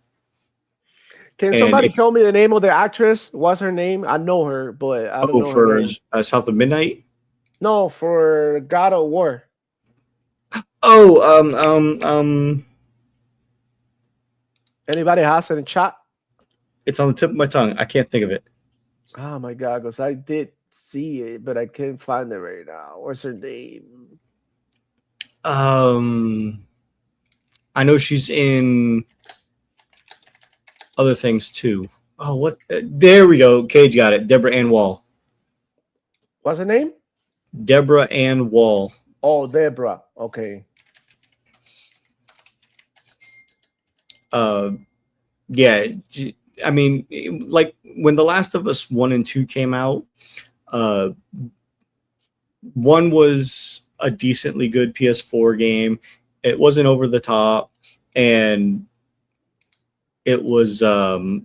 Can somebody tell me the name of the actress? What's her name? I know her, but I don't know her name. South of Midnight? No, for God of War. Anybody has it in chat? It's on the tip of my tongue. I can't think of it. Oh my God, because I did see it, but I can't find it right now. What's her name? I know she's in other things too. Oh, what? There we go. Cage got it. Deborah Ann Wall. What's her name? Deborah Ann Wall. Oh, Deborah. Okay. Yeah. I mean, like when The Last of Us 1 and 2 came out, one was a decently good PS4 game. It wasn't over the top, and it was a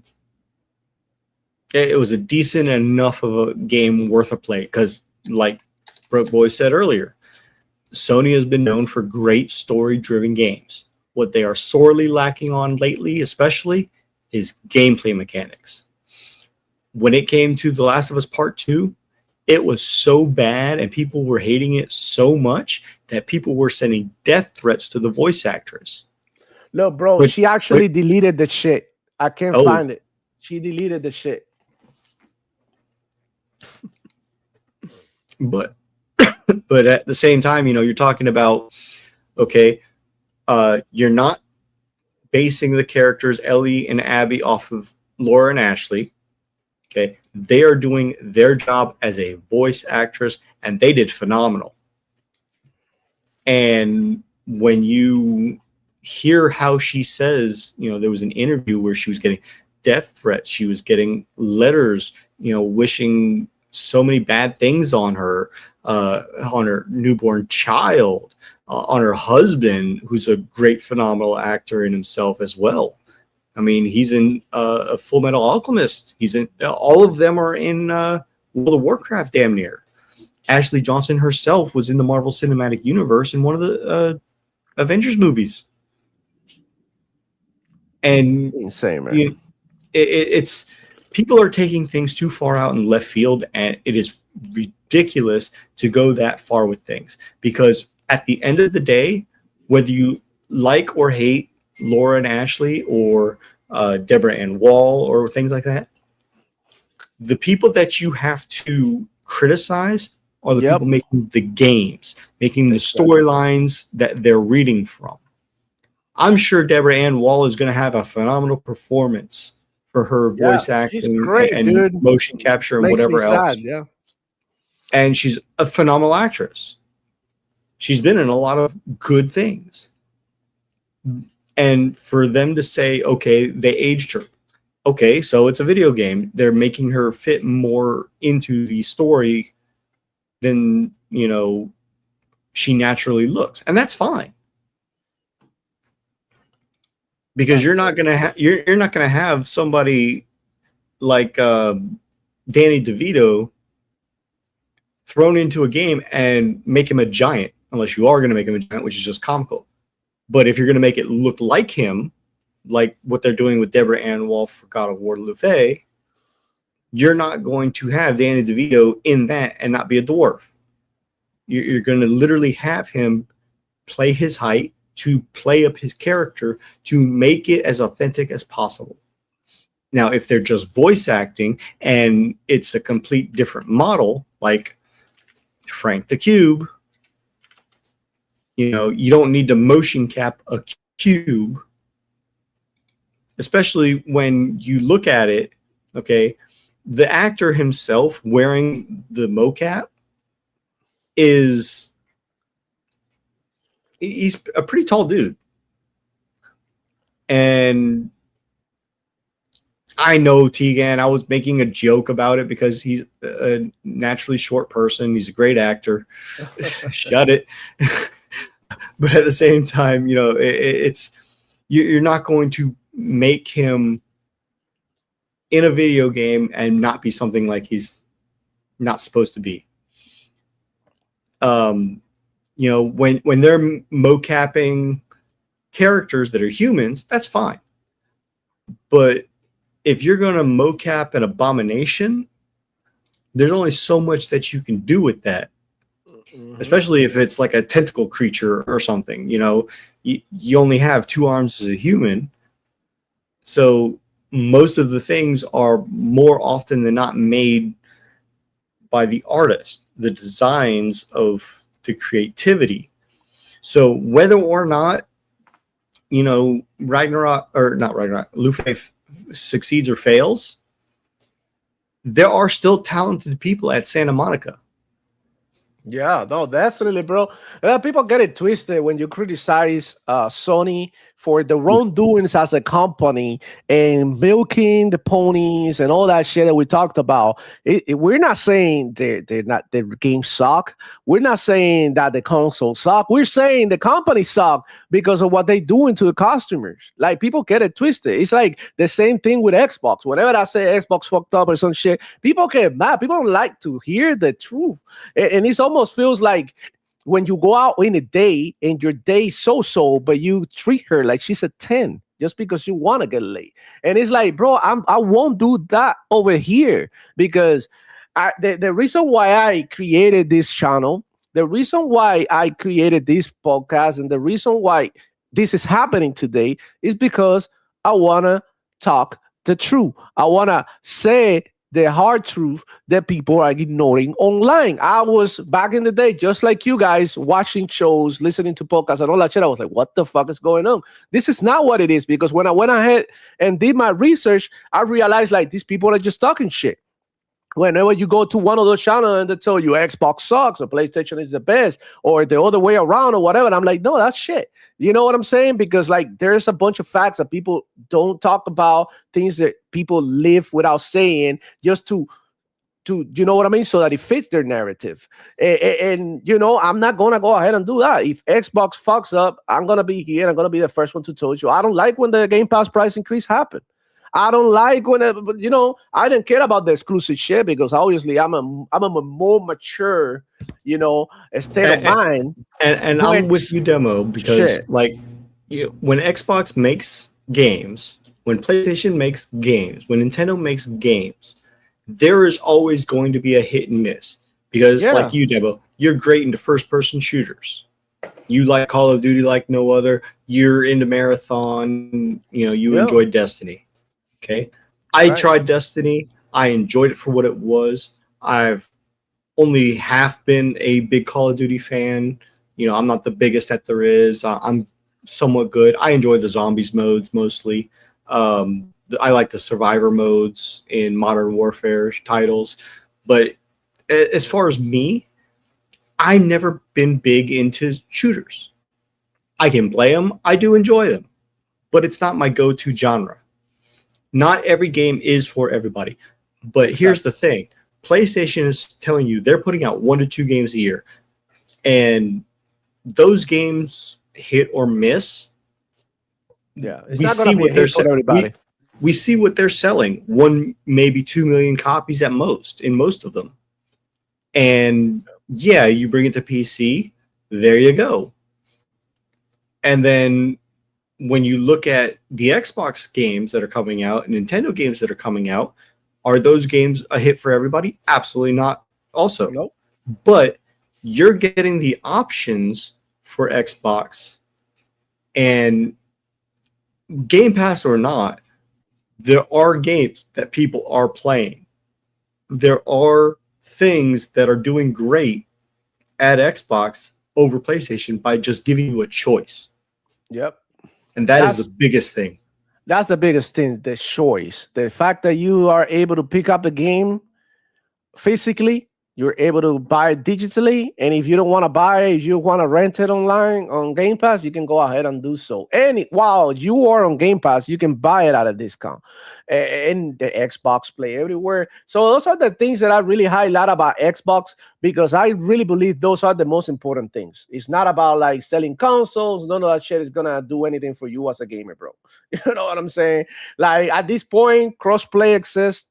decent enough of a game worth a play. Because, like Broke Boy said earlier, Sony has been known for great story-driven games. What they are sorely lacking on lately, especially, is gameplay mechanics. When it came to The Last of Us Part 2, it was so bad and people were hating it so much that people were sending death threats to the voice actress. Look, bro, she actually deleted the shit. I can't find it. She deleted the shit. But at the same time, you're talking about, okay, you're not basing the characters Ellie and Abby off of Laura and Ashley. Okay, they are doing their job as a voice actress, and they did phenomenal. And when you hear how she says, there was an interview where she was getting death threats, she was getting letters, wishing so many bad things on her newborn child, on her husband, who's a great, phenomenal actor in himself as well. I mean, he's in a Full Metal Alchemist. He's in all of them are in World of Warcraft, damn near. Ashley Johnson herself was in the Marvel Cinematic Universe in one of the Avengers movies. And insane, man. It's people are taking things too far out in left field, and it is ridiculous to go that far with things. Because at the end of the day, whether you like or hate Laura and Ashley or Deborah Ann Wall or things like that, the people that you have to criticize are the people making the games, making the storylines that they're reading from. I'm sure Deborah Ann Wall is going to have a phenomenal performance for her voice acting and motion capture and whatever else. Yeah. And she's a phenomenal actress. She's been in a lot of good things. And for them to say, okay, they aged her. Okay, so it's a video game. They're making her fit more into the story than, she naturally looks. And that's fine. Because you're not going to have somebody like Danny DeVito thrown into a game and make him a giant, unless you are going to make him a giant, which is just comical. But if you're going to make it look like him, like what they're doing with Deborah Ann Wall for God of War Luffy, you're not going to have Danny DeVito in that and not be a dwarf. You're going to literally have him play his height to play up his character to make it as authentic as possible. Now, if they're just voice acting and it's a complete different model, like Frank the Cube, You know, you don't need to motion cap a cube, especially when you look at it. Okay, the actor himself wearing the mocap he's a pretty tall dude. And I know Tegan, I was making a joke about it because he's a naturally short person. He's a great actor. Shut it. But at the same time, you know, it's you're not going to make him in a video game and not be something like he's not supposed to be. You know, when they're mocapping characters that are humans, that's fine. But if you're going to mocap an abomination, there's only so much that you can do with that. Especially if it's like a tentacle creature or something. You know, you only have 2 arms as a human. So most of the things are more often than not made by the artist, the designs of the creativity. So whether or not, you know, Luffy succeeds or fails, there are still talented people at Santa Monica. Yeah, no, definitely, bro. People get it twisted when you criticize Sony for the wrongdoings as a company and milking the ponies and all that shit that we talked about. We're not saying they're not the games suck. We're not saying that the consoles suck. We're saying the company suck because of what they doing to the customers. Like, people get it twisted. It's like the same thing with Xbox. Whenever I say Xbox fucked up or some shit, people get mad. People don't like to hear the truth, and it's almost feels like when you go out in a day and your day so, but you treat her like she's a 10 just because you want to get laid. And it's like, bro, I won't do that over here, because the reason why I created this channel, the reason why I created this podcast, and the reason why this is happening today is because I want to talk the truth. I want to say the hard truth that people are ignoring online. I was, back in the day, just like you guys, watching shows, listening to podcasts and all that shit. I was like, what the fuck is going on? This is not what it is, because when I went ahead and did my research, I realized, like, these people are just talking shit. Whenever you go to one of those channels and they tell you Xbox sucks or PlayStation is the best or the other way around or whatever, and I'm like, no, that's shit. You know what I'm saying? Because, like, there's a bunch of facts that people don't talk about, things that people live without saying, just to you know what I mean, so that it fits their narrative. And you know, I'm not gonna go ahead and do that. If Xbox fucks up, I'm gonna be here. I'm gonna be the first one to tell you. I don't like when the Game Pass price increase happened. I don't like when, you know, I didn't care about the exclusive shit, because obviously I'm a more mature, you know, state of mind. And I'm with you, Demo, because shit. Like, when Xbox makes games, when PlayStation makes games, when Nintendo makes games, there is always going to be a hit and miss, because like you, Demo, you're great into first-person shooters. You like Call of Duty like no other. You're into Marathon. You know, you enjoyed Destiny. Okay, I tried Destiny. I enjoyed it for what it was. I've only half been a big Call of Duty fan. You know, I'm not the biggest that there is. I'm somewhat good. I enjoy the zombies modes mostly. I like the survivor modes in Modern Warfare titles. But as far as me, I've never been big into shooters. I can play them. I do enjoy them. But it's not my go-to genre. Not every game is for everybody. But here's the thing. PlayStation is telling you they're putting out 1 to 2 games a year. And those games hit or miss. Yeah, it's not going to be a hit for everybody. We see what they're selling. 1, maybe 2 million copies at most, in most of them. And yeah, you bring it to PC, there you go. And then when you look at the Xbox games that are coming out and Nintendo games that are coming out, are those games a hit for everybody? Absolutely not. Also, nope. But you're getting the options for Xbox, and Game Pass or not, there are games that people are playing. There are things that are doing great at Xbox over PlayStation by just giving you a choice. Yep. And that's the biggest thing. That's the biggest thing, the choice. The fact that you are able to pick up a game physically, you're able to buy it digitally. And if you don't want to buy it, if you want to rent it online on Game Pass, you can go ahead and do so. And while you are on Game Pass, you can buy it at a discount. And the Xbox Play everywhere. So those are the things that I really highlight about Xbox, because I really believe those are the most important things. It's not about like selling consoles. None of that shit is going to do anything for you as a gamer, bro. You know what I'm saying? Like at this point, cross-play exists.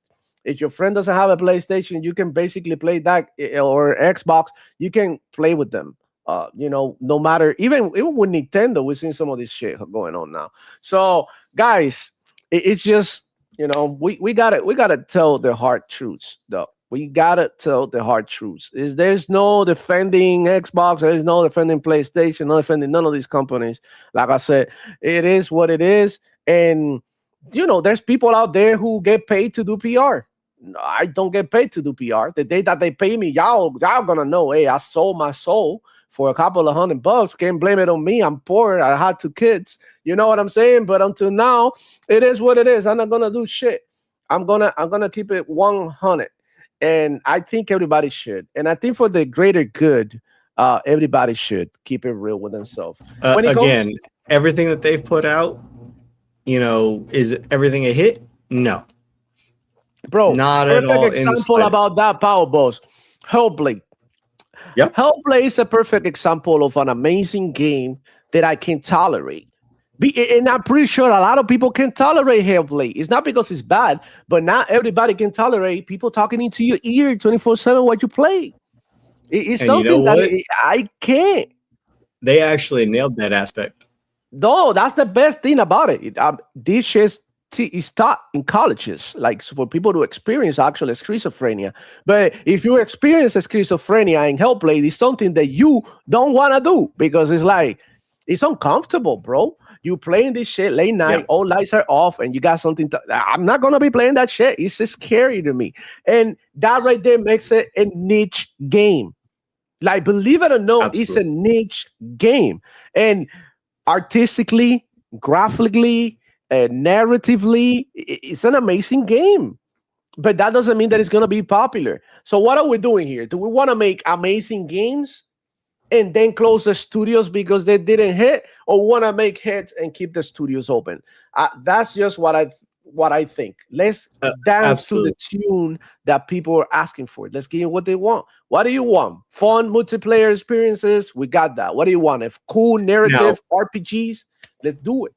If your friend doesn't have a PlayStation, you can basically play that, or Xbox. You can play with them. No matter, even with Nintendo, we're seeing some of this shit going on now. So, guys, it's just, we gotta tell the hard truths, though. We gotta tell the hard truths. There's no defending Xbox, there's no defending PlayStation, no defending none of these companies. Like I said, it is what it is, and there's people out there who get paid to do PR. I don't get paid to do PR. The day that they pay me, y'all gonna know, hey, I sold my soul for a couple of $100. Can't blame it on me. I'm poor. I had 2 kids. You know what I'm saying? But until now, it is what it is. I'm not gonna do shit. I'm gonna keep it 100. And I think everybody should. And I think for the greater good, everybody should keep it real with themselves. Again, everything that they've put out, is everything a hit? No. Bro, not at all. Perfect example about that, Power Boss. Hellblade. Yep. Hellblade is a perfect example of an amazing game that I can tolerate. And I'm pretty sure a lot of people can tolerate Hellblade. It's not because it's bad, but not everybody can tolerate people talking into your ear 24/7 while you play. It's something that I can't. They actually nailed that aspect. No, that's the best thing about it. This shit is taught in colleges, like for people to experience actual schizophrenia. But if you experience a schizophrenia in Hellblade, it's something that you don't want to do, because it's like, it's uncomfortable, bro. You playing this shit late night, all lights are off, and you got something I'm not gonna be playing that shit. It's just scary to me. And that right there makes it a niche game. Like, believe it or not, It's a niche game. And artistically, graphically, narratively, it's an amazing game. But that doesn't mean that it's going to be popular. So what are we doing here? Do we want to make amazing games and then close the studios because they didn't hit, or want to make hits and keep the studios open? That's just what I think. Let's dance to the tune that people are asking for. Let's give them what they want. What do you want? Fun multiplayer experiences? We got that. What do you want? If cool narrative RPGs? Let's do it.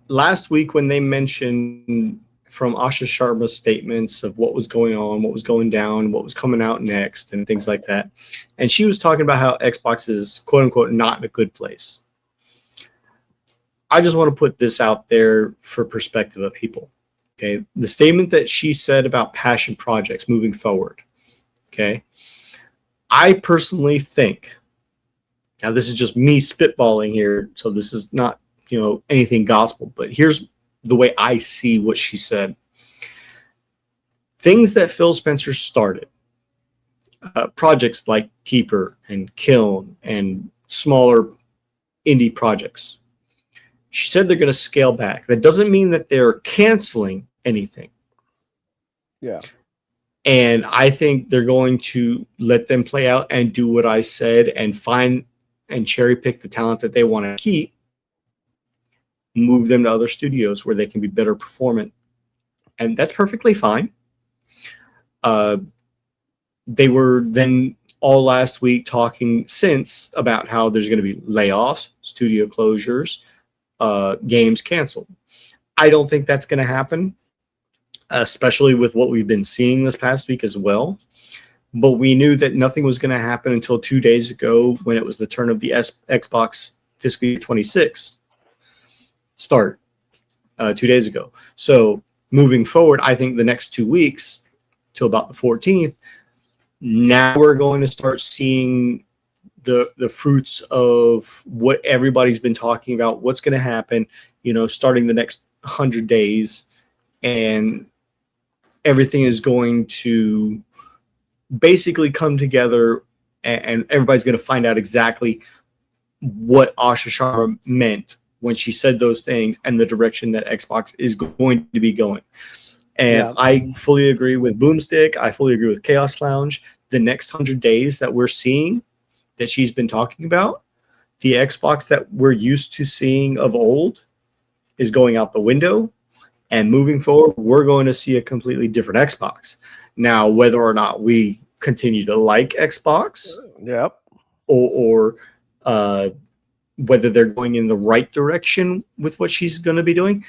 Last week, when they mentioned from Asha Sharma's statements of what was going on, what was going down, what was coming out next, and things like that, and she was talking about how Xbox is, quote unquote, not in a good place. I just want to put this out there for perspective of people. Okay, the statement that she said about passion projects moving forward. Okay, I personally think, now this is just me spitballing here, so this is not anything gospel, but here's the way I see what she said. Things that Phil Spencer started, projects like Keeper and Kiln and smaller indie projects, she said they're going to scale back. That doesn't mean that they're canceling anything. Yeah. And I think they're going to let them play out and do what I said and find and cherry pick the talent that they want to keep, move them to other studios where they can be better performant. And that's perfectly fine. They were then all last week talking since about how there's going to be layoffs, studio closures, games canceled. I don't think that's going to happen, especially with what we've been seeing this past week as well. But we knew that nothing was going to happen until 2 days ago, when it was the turn of the Xbox fiscal year 26 start 2 days ago. So moving forward, I think the next 2 weeks till about the 14th, now we're going to start seeing the fruits of what everybody's been talking about, what's going to happen, starting the next 100 days, and everything is going to basically come together, and everybody's going to find out exactly what Asha Sharma meant when she said those things and the direction that Xbox is going to be going. And I fully agree with Boomstick. I fully agree with Chaos Lounge. The next 100 days that we're seeing that she's been talking about, the Xbox that we're used to seeing of old is going out the window. And moving forward, we're going to see a completely different Xbox. Now, whether or not we continue to like Xbox, or whether they're going in the right direction with what she's going to be doing,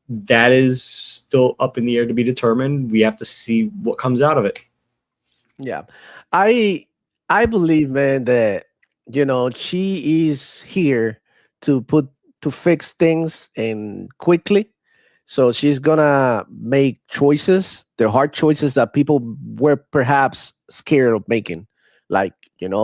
that is still up in the air to be determined. We have to see what comes out of it. Yeah, I believe, man, that she is here to fix things and quickly. So she's gonna make choices, the hard choices that people were perhaps scared of making, like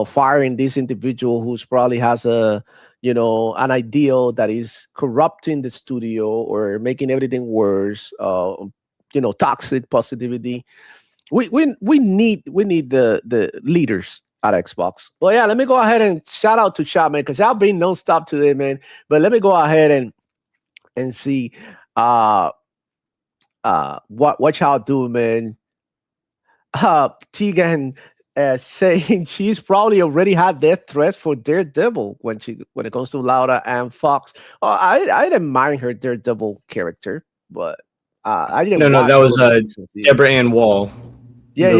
firing this individual who's probably has an ideal that is corrupting the studio or making everything worse. Toxic positivity. We need the leaders at Xbox. Well, yeah, let me go ahead and shout out to chat, man, because y'all been nonstop today, man. But let me go ahead and see what y'all do, man. Tegan saying she's probably already had death threats for Daredevil when it comes to Laura and Fox. Oh, I didn't mind her Daredevil character, but I didn't. No, that was Deborah Ann Wall. Yeah.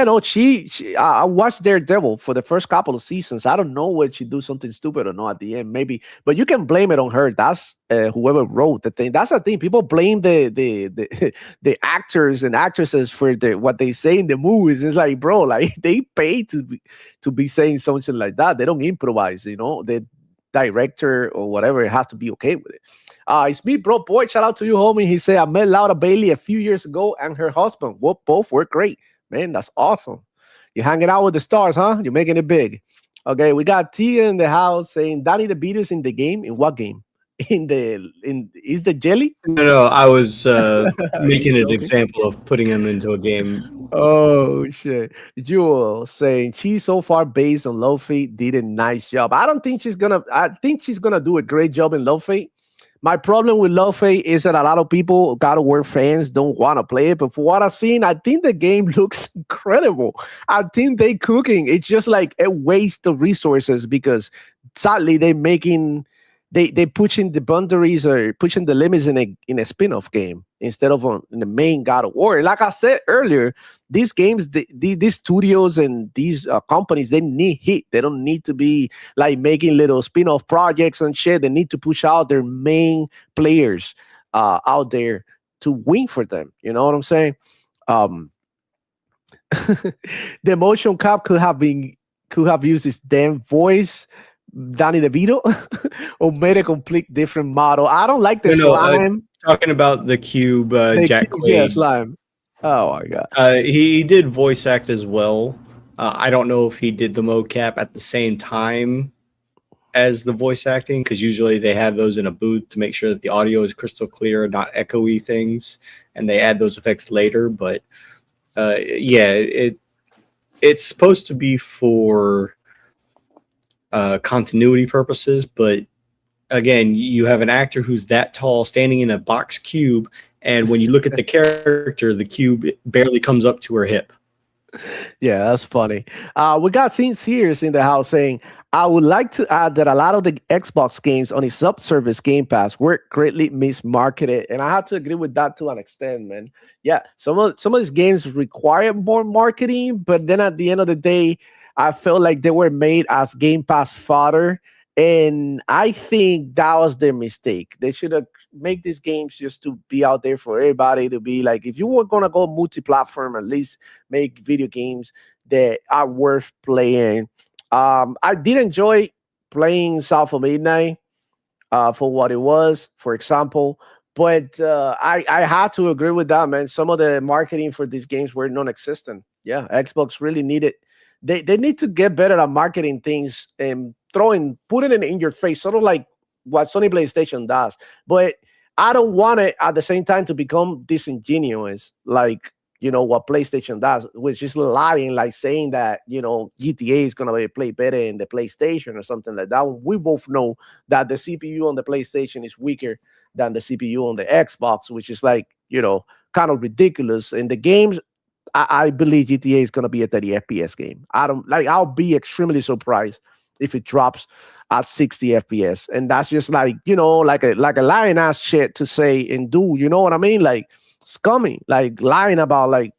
No, she I watched Daredevil for the first couple of seasons. I don't know when she do something stupid or not at the end, maybe, but you can blame it on her. That's whoever wrote the thing. That's the thing. People blame the actors and actresses for what they say in the movies. It's like, bro, like they pay to be saying something like that. They don't improvise. The director or whatever, it has to be okay with it. It's me, bro. Boy, shout out to you, homie. He said I met Laura Bailey a few years ago and her husband. Both were great. Man, that's awesome. You're hanging out with the stars, huh? You're making it big. Okay, we got Tia in the house saying Danny DeVito's in the game. In what game? Is the jelly? No, I was making an example of putting him into a game. Oh shit. Jewel saying she's so far based on Lofi did a nice job. I think she's gonna do a great job in Lofi. My problem with Lofi is that a lot of people, God of War fans, don't want to play it. But for what I've seen, I think the game looks incredible. I think they cooking. It's just like a waste of resources because sadly they pushing the boundaries or pushing the limits in a spin-off game instead of in the main God of War. Like I said earlier, these games, these studios and these companies, they need hit. They don't need to be like making little spin-off projects and shit. They need to push out their main players out there to win for them. You know what I'm saying? The motion cap could have used his damn voice, Danny DeVito, or made a complete different model. I don't like the slime. Talking about the cube, Jack Quaid. Yeah, slime. Oh my god. He did voice act as well. I don't know if he did the mocap at the same time as the voice acting, because usually they have those in a booth to make sure that the audio is crystal clear, not echoey things, and they add those effects later. But it's supposed to be for continuity purposes, but again, you have an actor who's that tall standing in a box cube, and when you look at the character, the cube barely comes up to her hip. Yeah, that's funny. We got Sears in the house saying, I would like to add that a lot of the Xbox games on its sub-service Game Pass were greatly mismarketed, and I have to agree with that to an extent, man. Yeah, some of these games require more marketing, but then at the end of the day, I felt like they were made as Game Pass fodder, and I think that was their mistake. They should have made these games just to be out there for everybody to be like, if you were going to go multi-platform, at least make video games that are worth playing. I did enjoy playing South of Midnight for what it was, for example, but I had to agree with that, man. Some of the marketing for these games were non-existent. Yeah, Xbox really needed. They need to get better at marketing things and putting it in your face, sort of like what Sony PlayStation does. But I don't want it at the same time to become disingenuous. Like what PlayStation does, which is lying, like saying that, GTA is going to play better in the PlayStation or something like that. We both know that the CPU on the PlayStation is weaker than the CPU on the Xbox, which is like, kind of ridiculous. In the games, I believe GTA is going to be a 30 FPS game. I'll be extremely surprised if it drops at 60 FPS. And that's just like, like a lying ass shit to say and do, you know what I mean? Like, scummy, like lying about like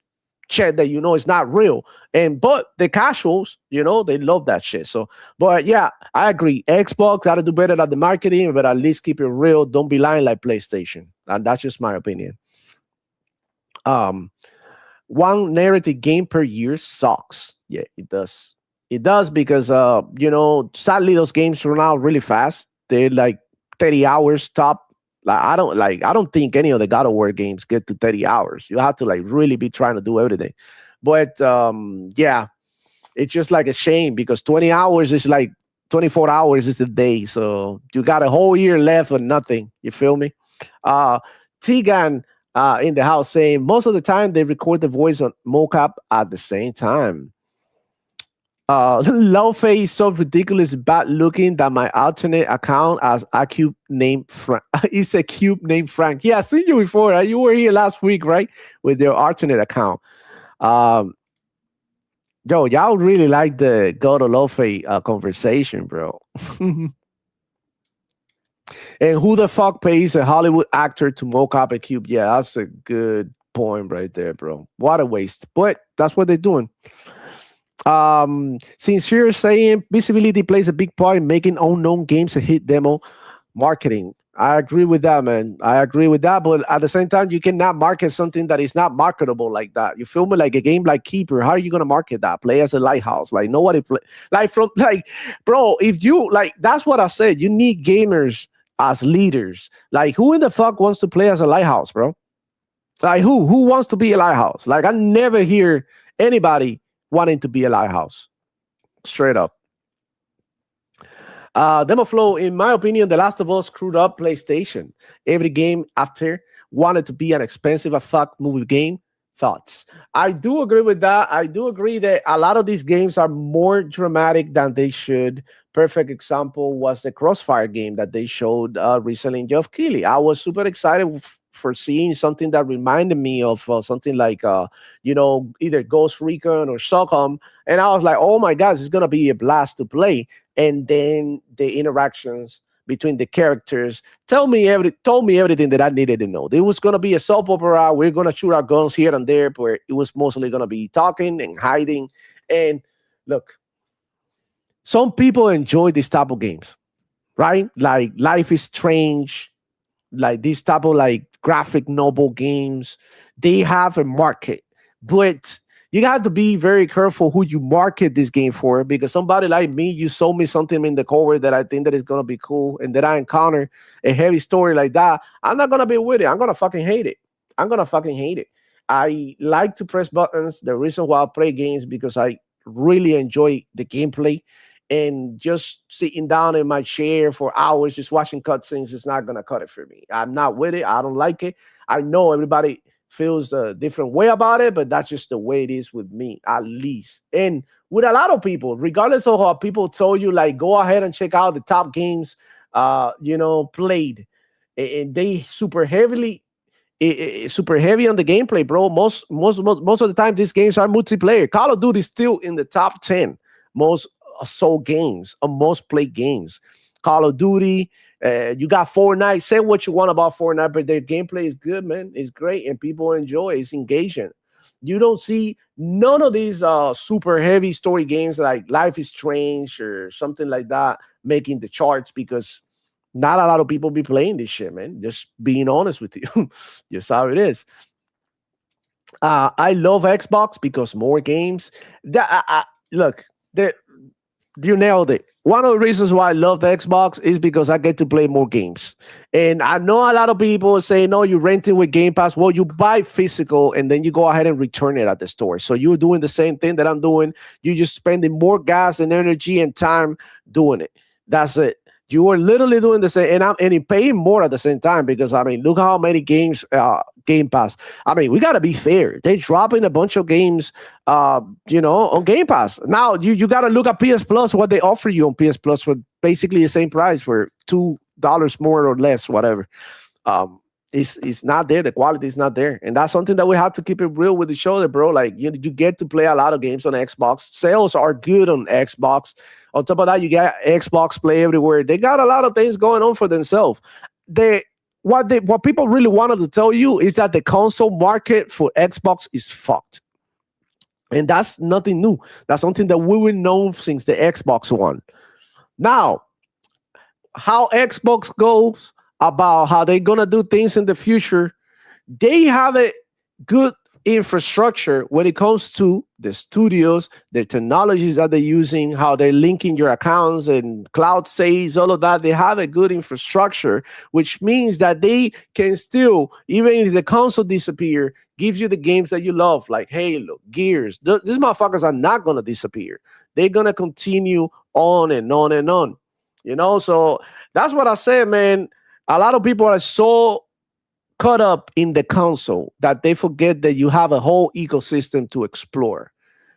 shit that it's not real. But the casuals, they love that shit. So, but yeah, I agree. Xbox got to do better at the marketing, but at least keep it real. Don't be lying like PlayStation. And that's just my opinion. One narrative game per year sucks. Yeah, it does. It does because sadly those games run out really fast. They're like 30 hours top. I don't think any of the God of War games get to 30 hours. You have to like really be trying to do everything. But yeah, it's just like a shame because 20 hours is like 24 hours is a day. So you got a whole year left for nothing. You feel me? Tegan in the house saying most of the time they record the voice on mocap at the same time. Lawface is so ridiculous bad looking that my alternate account as a cube named Frank is a cube named Frank. Yeah, I seen you before. You were here last week, right? With your alternate account. Yo, y'all really like the go to Lawface conversation, bro. And who the fuck pays a Hollywood actor to mocap a cube? Yeah, that's a good point right there, bro. What a waste. But that's what they're doing. Sincere saying visibility plays a big part in making unknown games a hit demo marketing. I agree with that, man. I agree with that. But at the same time, you cannot market something that is not marketable like that. You feel me? Like a game like Keeper. How are you gonna market that? Play as a lighthouse. Like nobody play bro, if you that's what I said. You need gamers as leaders. Like who in the fuck wants to play as a lighthouse, bro? Like who wants to be a lighthouse? Like I never hear anybody wanting to be a lighthouse. Straight up. Demo Flow, in my opinion, The Last of Us screwed up PlayStation. Every game after wanted to be an expensive as fuck movie game. Thoughts? I do agree with that. I do agree that a lot of these games are more dramatic than they should. Perfect example was the Crossfire game that they showed recently in Geoff Keighley. I was super excited for seeing something that reminded me of something like either Ghost Recon or SOCOM, and I was like, oh my god, it's gonna be a blast to play. And then the interactions between the characters told me everything that I needed to know. There was gonna be a soap opera. We're gonna shoot our guns here and there, but it was mostly gonna be talking and hiding. And look, some people enjoy this type of games, right? Like Life is Strange, like this type of like graphic novel games. They have a market, but you have to be very careful who you market this game for, because somebody like me, you sold me something in the cover that I think that is going to be cool, and then I encounter a heavy story like that, I'm not going to be with it. I'm going to fucking hate it. I like to press buttons. The reason why I play games because I really enjoy the gameplay, and just sitting down in my chair for hours just watching cutscenes is not gonna cut it for me. I'm not with it. I don't like it. I know everybody feels a different way about it, but that's just the way it is with me, at least. And with a lot of people, regardless of how people told you, like, go ahead and check out the top games played, and they super heavy on the gameplay, bro. Most of the time these games are multiplayer. Call of Duty is still in the top 10 most sold games, most played games. Call of Duty, you got Fortnite. Say what you want about Fortnite, but their gameplay is good, man. It's great, and people enjoy it. It's engaging. You don't see none of these super heavy story games like Life is Strange or something like that making the charts, because not a lot of people be playing this shit, man. Just being honest with you. Just how it is. I love Xbox because more games. Look, you nailed it. One of the reasons why I love the Xbox is because I get to play more games. And I know a lot of people say, no, you rent it with Game Pass. Well, you buy physical and then you go ahead and return it at the store. So you're doing the same thing that I'm doing. You're just spending more gas and energy and time doing it. That's it. You are literally doing the same, and you're paying more at the same time because I mean, look how many games Game Pass. I mean, we gotta be fair. They're dropping a bunch of games, on Game Pass. Now you gotta look at PS Plus, what they offer you on PS Plus for basically the same price for $2 more or less, whatever. It's not there. The quality is not there, and that's something that we have to keep it real with each other, bro. Like you get to play a lot of games on Xbox. Sales are good on Xbox. On top of that, you got Xbox Play everywhere. They got a lot of things going on for themselves. What people really wanted to tell you is that the console market for Xbox is fucked, and that's nothing new. That's something that we will know since the Xbox One. Now, how Xbox goes about how they're gonna do things in the future, they have a good infrastructure when it comes to the studios, the technologies that they're using, how they're linking your accounts and cloud saves, all of that. They have a good infrastructure, which means that they can still, even if the console disappear, give you the games that you love, like Halo, Gears. These motherfuckers are not gonna disappear. They're gonna continue on and on and on. So that's what I said, man. A lot of people are so caught up in the console that they forget that you have a whole ecosystem to explore,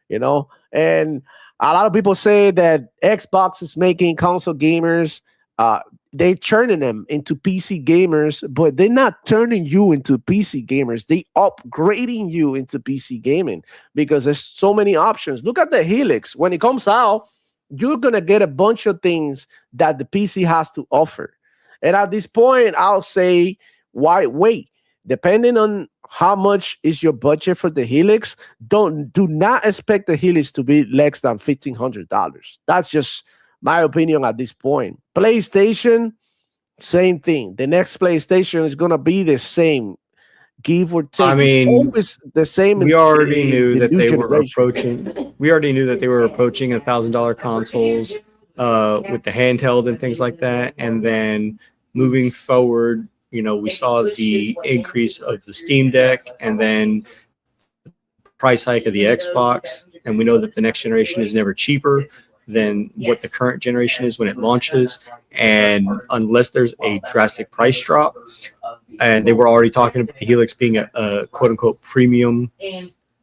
and a lot of people say that Xbox is making console gamers, they turning them into PC gamers, but they're not turning you into PC gamers. They upgrading you into PC gaming because there's so many options. Look at the Helix. When it comes out, you're going to get a bunch of things that the PC has to offer. And at this point, I'll say, why wait? Depending on how much is your budget for the Helix, do not expect the Helix to be less than $1,500. That's just my opinion at this point. PlayStation, same thing. The next PlayStation is gonna be the same, give or take. I mean, it's always the same. We already knew that they were approaching. We already knew that they were approaching $1,000 consoles with the handheld and things like that, and then moving forward. We saw the increase of the Steam Deck and then the price hike of the Xbox. And we know that the next generation is never cheaper than what the current generation is when it launches. And unless there's a drastic price drop, and they were already talking about the Helix being a quote unquote premium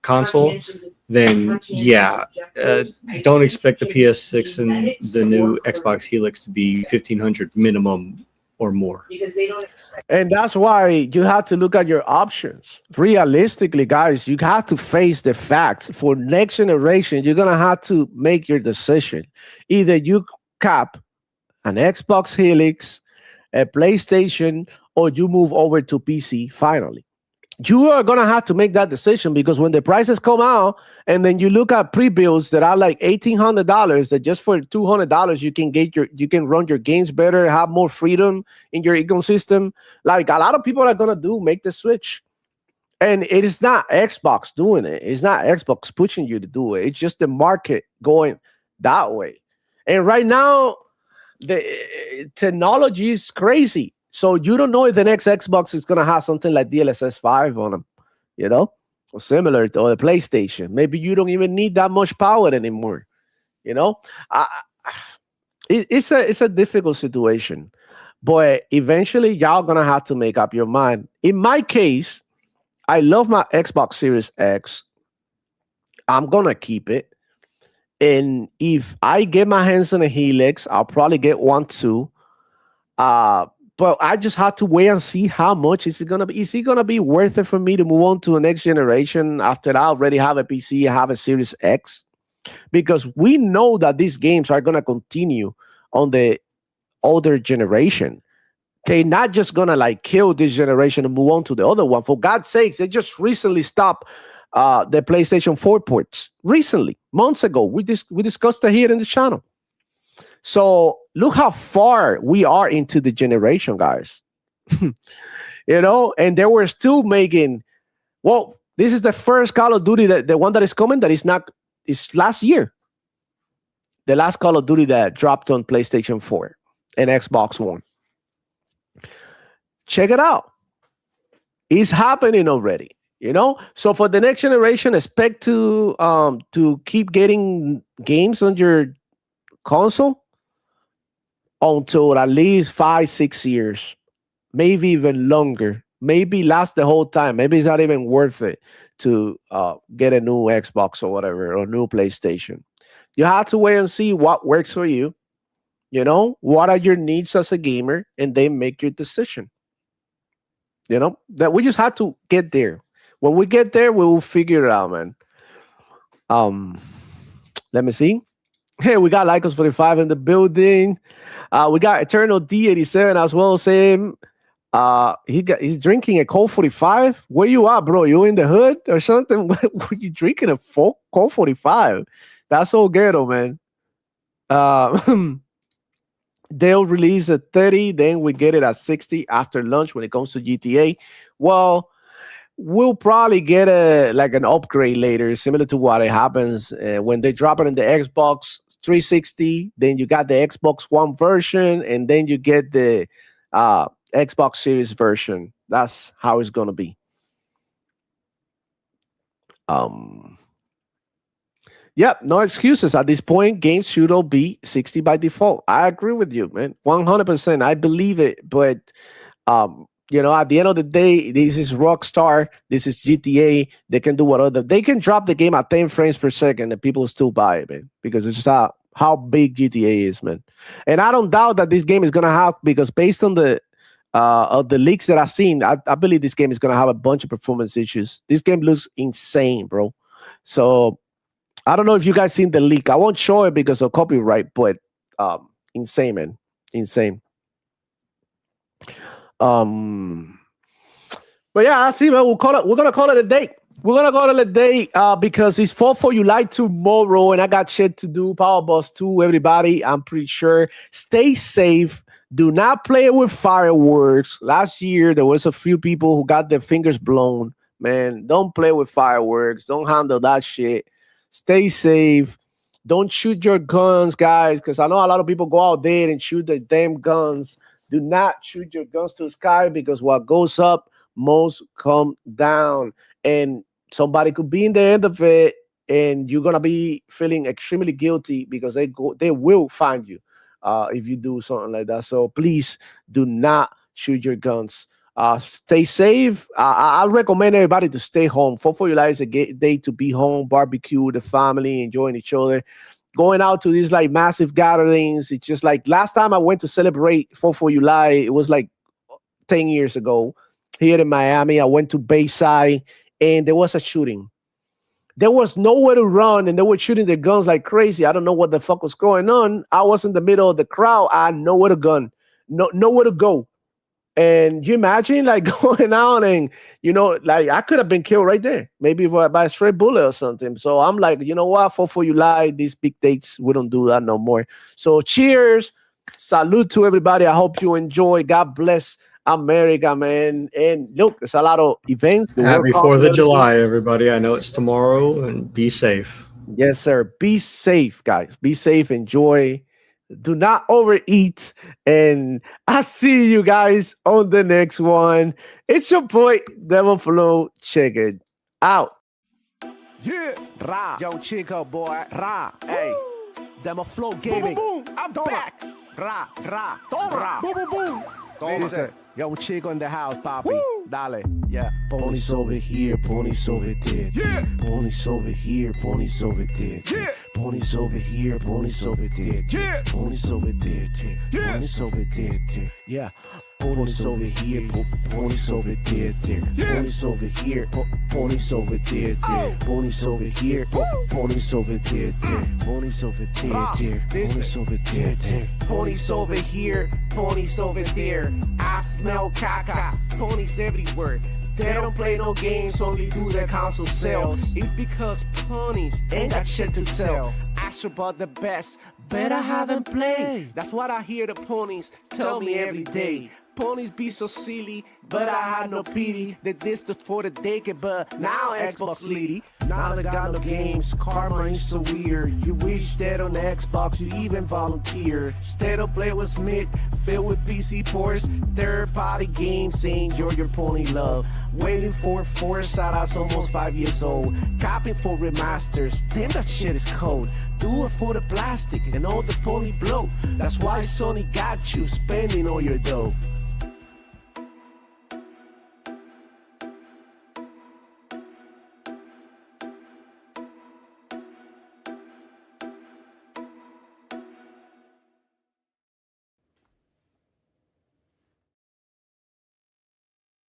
console, then don't expect the PS6 and the new Xbox Helix to be $1,500 minimum or more. And that's why you have to look at your options. Realistically, guys, you have to face the facts. For next generation, you're going to have to make your decision. Either you cap an Xbox Helix, a PlayStation, or you move over to PC finally. You are going to have to make that decision because when the prices come out and then you look at pre-builds that are like $1,800, that just for $200 you can run your games better, have more freedom in your ecosystem. Like a lot of people are going to make the switch. And it is not Xbox doing it. It's not Xbox pushing you to do it. It's just the market going that way. And right now, the technology is crazy. So you don't know if the next Xbox is going to have something like DLSS 5 on them, or similar to the PlayStation. Maybe you don't even need that much power anymore. It's a difficult situation, but eventually y'all going to have to make up your mind. In my case, I love my Xbox Series X. I'm going to keep it. And if I get my hands on a Helix, I'll probably get one too. But I just have to wait and see how much is it gonna be. Is it gonna be worth it for me to move on to the next generation after I already have a PC, I have a Series X? Because we know that these games are gonna continue on the older generation. They're not just gonna kill this generation and move on to the other one. For God's sakes, they just recently stopped the PlayStation 4 ports. Recently, months ago, we discussed it here in the channel. So look how far we are into the generation, guys. And they were still making. Well, this is the first Call of Duty, the one that is coming. That is not. It's last year. The last Call of Duty that dropped on PlayStation 4 and Xbox One. Check it out. It's happening already. So for the next generation, expect to keep getting games on your console. until at least 5-6 years, maybe even longer. Maybe last the whole time. Maybe it's not even worth it to get a new Xbox or whatever, or a new PlayStation. You have to wait and see what works for you. You know, what are your needs as a gamer, and then make your decision. You know, that we just have to get there. When we get there, we will figure it out, man. Let me see. Hey, we got Lycos 45 in the building. We got Eternal D87 as well. Same. He's drinking a Colt 45. Where you at, bro? You in the hood or something? What you drinking a Colt 45? That's so ghetto, man. They'll release at 30, then we get it at 60 after lunch when it comes to GTA. Well, we'll probably get an upgrade later, similar to what it happens when they drop it in the Xbox 360. Then you got the Xbox One version, and then you get the Xbox Series version. That's how it's gonna be. Yep, no excuses. At this point, games should all be 60 by default. I agree with you, man. 100%. I believe it. But, you know, at the end of the day, this is Rockstar. This is GTA. They can do whatever. They can drop the game at 10 frames per second and people still buy it, man. Because it's just how big GTA is, man. And I don't doubt that this game is going to have, because based on the leaks that I've seen, I believe this game is going to have a bunch of performance issues. This game looks insane, bro. So I don't know if you guys seen the leak. I won't show it because of copyright, but insane, man. Insane. But yeah, I see, man. We're gonna call it a day. We're gonna call it a day because it's 4th of July tomorrow, and I got shit to do. Power Boss 2, everybody. I'm pretty sure. Stay safe. Do not play with fireworks. Last year, there was a few people who got their fingers blown. Man, don't play with fireworks. Don't handle that shit. Stay safe. Don't shoot your guns, guys, because I know a lot of people go out there and shoot their damn guns. Do not shoot your guns to the sky, because what goes up must come down. And somebody could be in the end of it, and you're going to be feeling extremely guilty because they will find you if you do something like that. So please do not shoot your guns. Stay safe. I recommend everybody to stay home. 4th of July is a day to be home, barbecue with the family, enjoying each other. Going out to these like massive gatherings. It's just like last time I went to celebrate 4th of July, it was like 10 years ago here in Miami. I went to Bayside and there was a shooting. There was nowhere to run and they were shooting their guns like crazy. I don't know what the fuck was going on. I was in the middle of the crowd. I had nowhere to gun, nowhere to go. And you imagine like going out and, you know, like I could have been killed right there, maybe by a stray bullet or something. So I'm like, you know what, 4th of July, these big dates, we don't do that no more. So cheers, salute to everybody. I hope you enjoy. God bless America, man. And look, there's a lot of events. Happy 4th of July, everybody. I know it's tomorrow, and be safe. Yes, sir. Be safe, guys. Be safe. Enjoy. Do not overeat. And I'll see you guys on the next one. It's your boy, Devil Flow. Check it out. Yeah, Ra, yo Chico boy, Ra, hey, Demo Flow Gaming, boom, boom, I'm back, Ra, Ra, boom, boom, boom. Dice, yo Chico in the house, papi, dale, yeah. Ponies over here, ponies over there, yeah. Ponies over here, ponies over there, yeah. Ponies over here, ponies over there, yeah. Ponies over there, yeah. Ponies over there, yeah. Ponies over here, ponies over there, ponies over here, ponies over there, ponies over here, ponies over there, ponies over there, ponies over there, ponies over here, ponies over there. I smell caca, ponies everywhere. They don't play no games, only do their console sales. It's because ponies ain't got shit to tell. Astro bought the best, but I haven't played. That's what I hear the ponies tell me every day. Ponies be so silly, but I had no pity. They dissed us for the decade, but now Xbox leady. Now they got no games, karma is so weird. You wish that on Xbox you even volunteer. Instead of play with Smith, filled with PC ports, third-party games saying you're your pony love. Waiting for Forza that's almost 5 years old. Copying for remasters, damn that shit is cold. Do it for the plastic and all the pony blow. That's why Sony got you spending all your dough.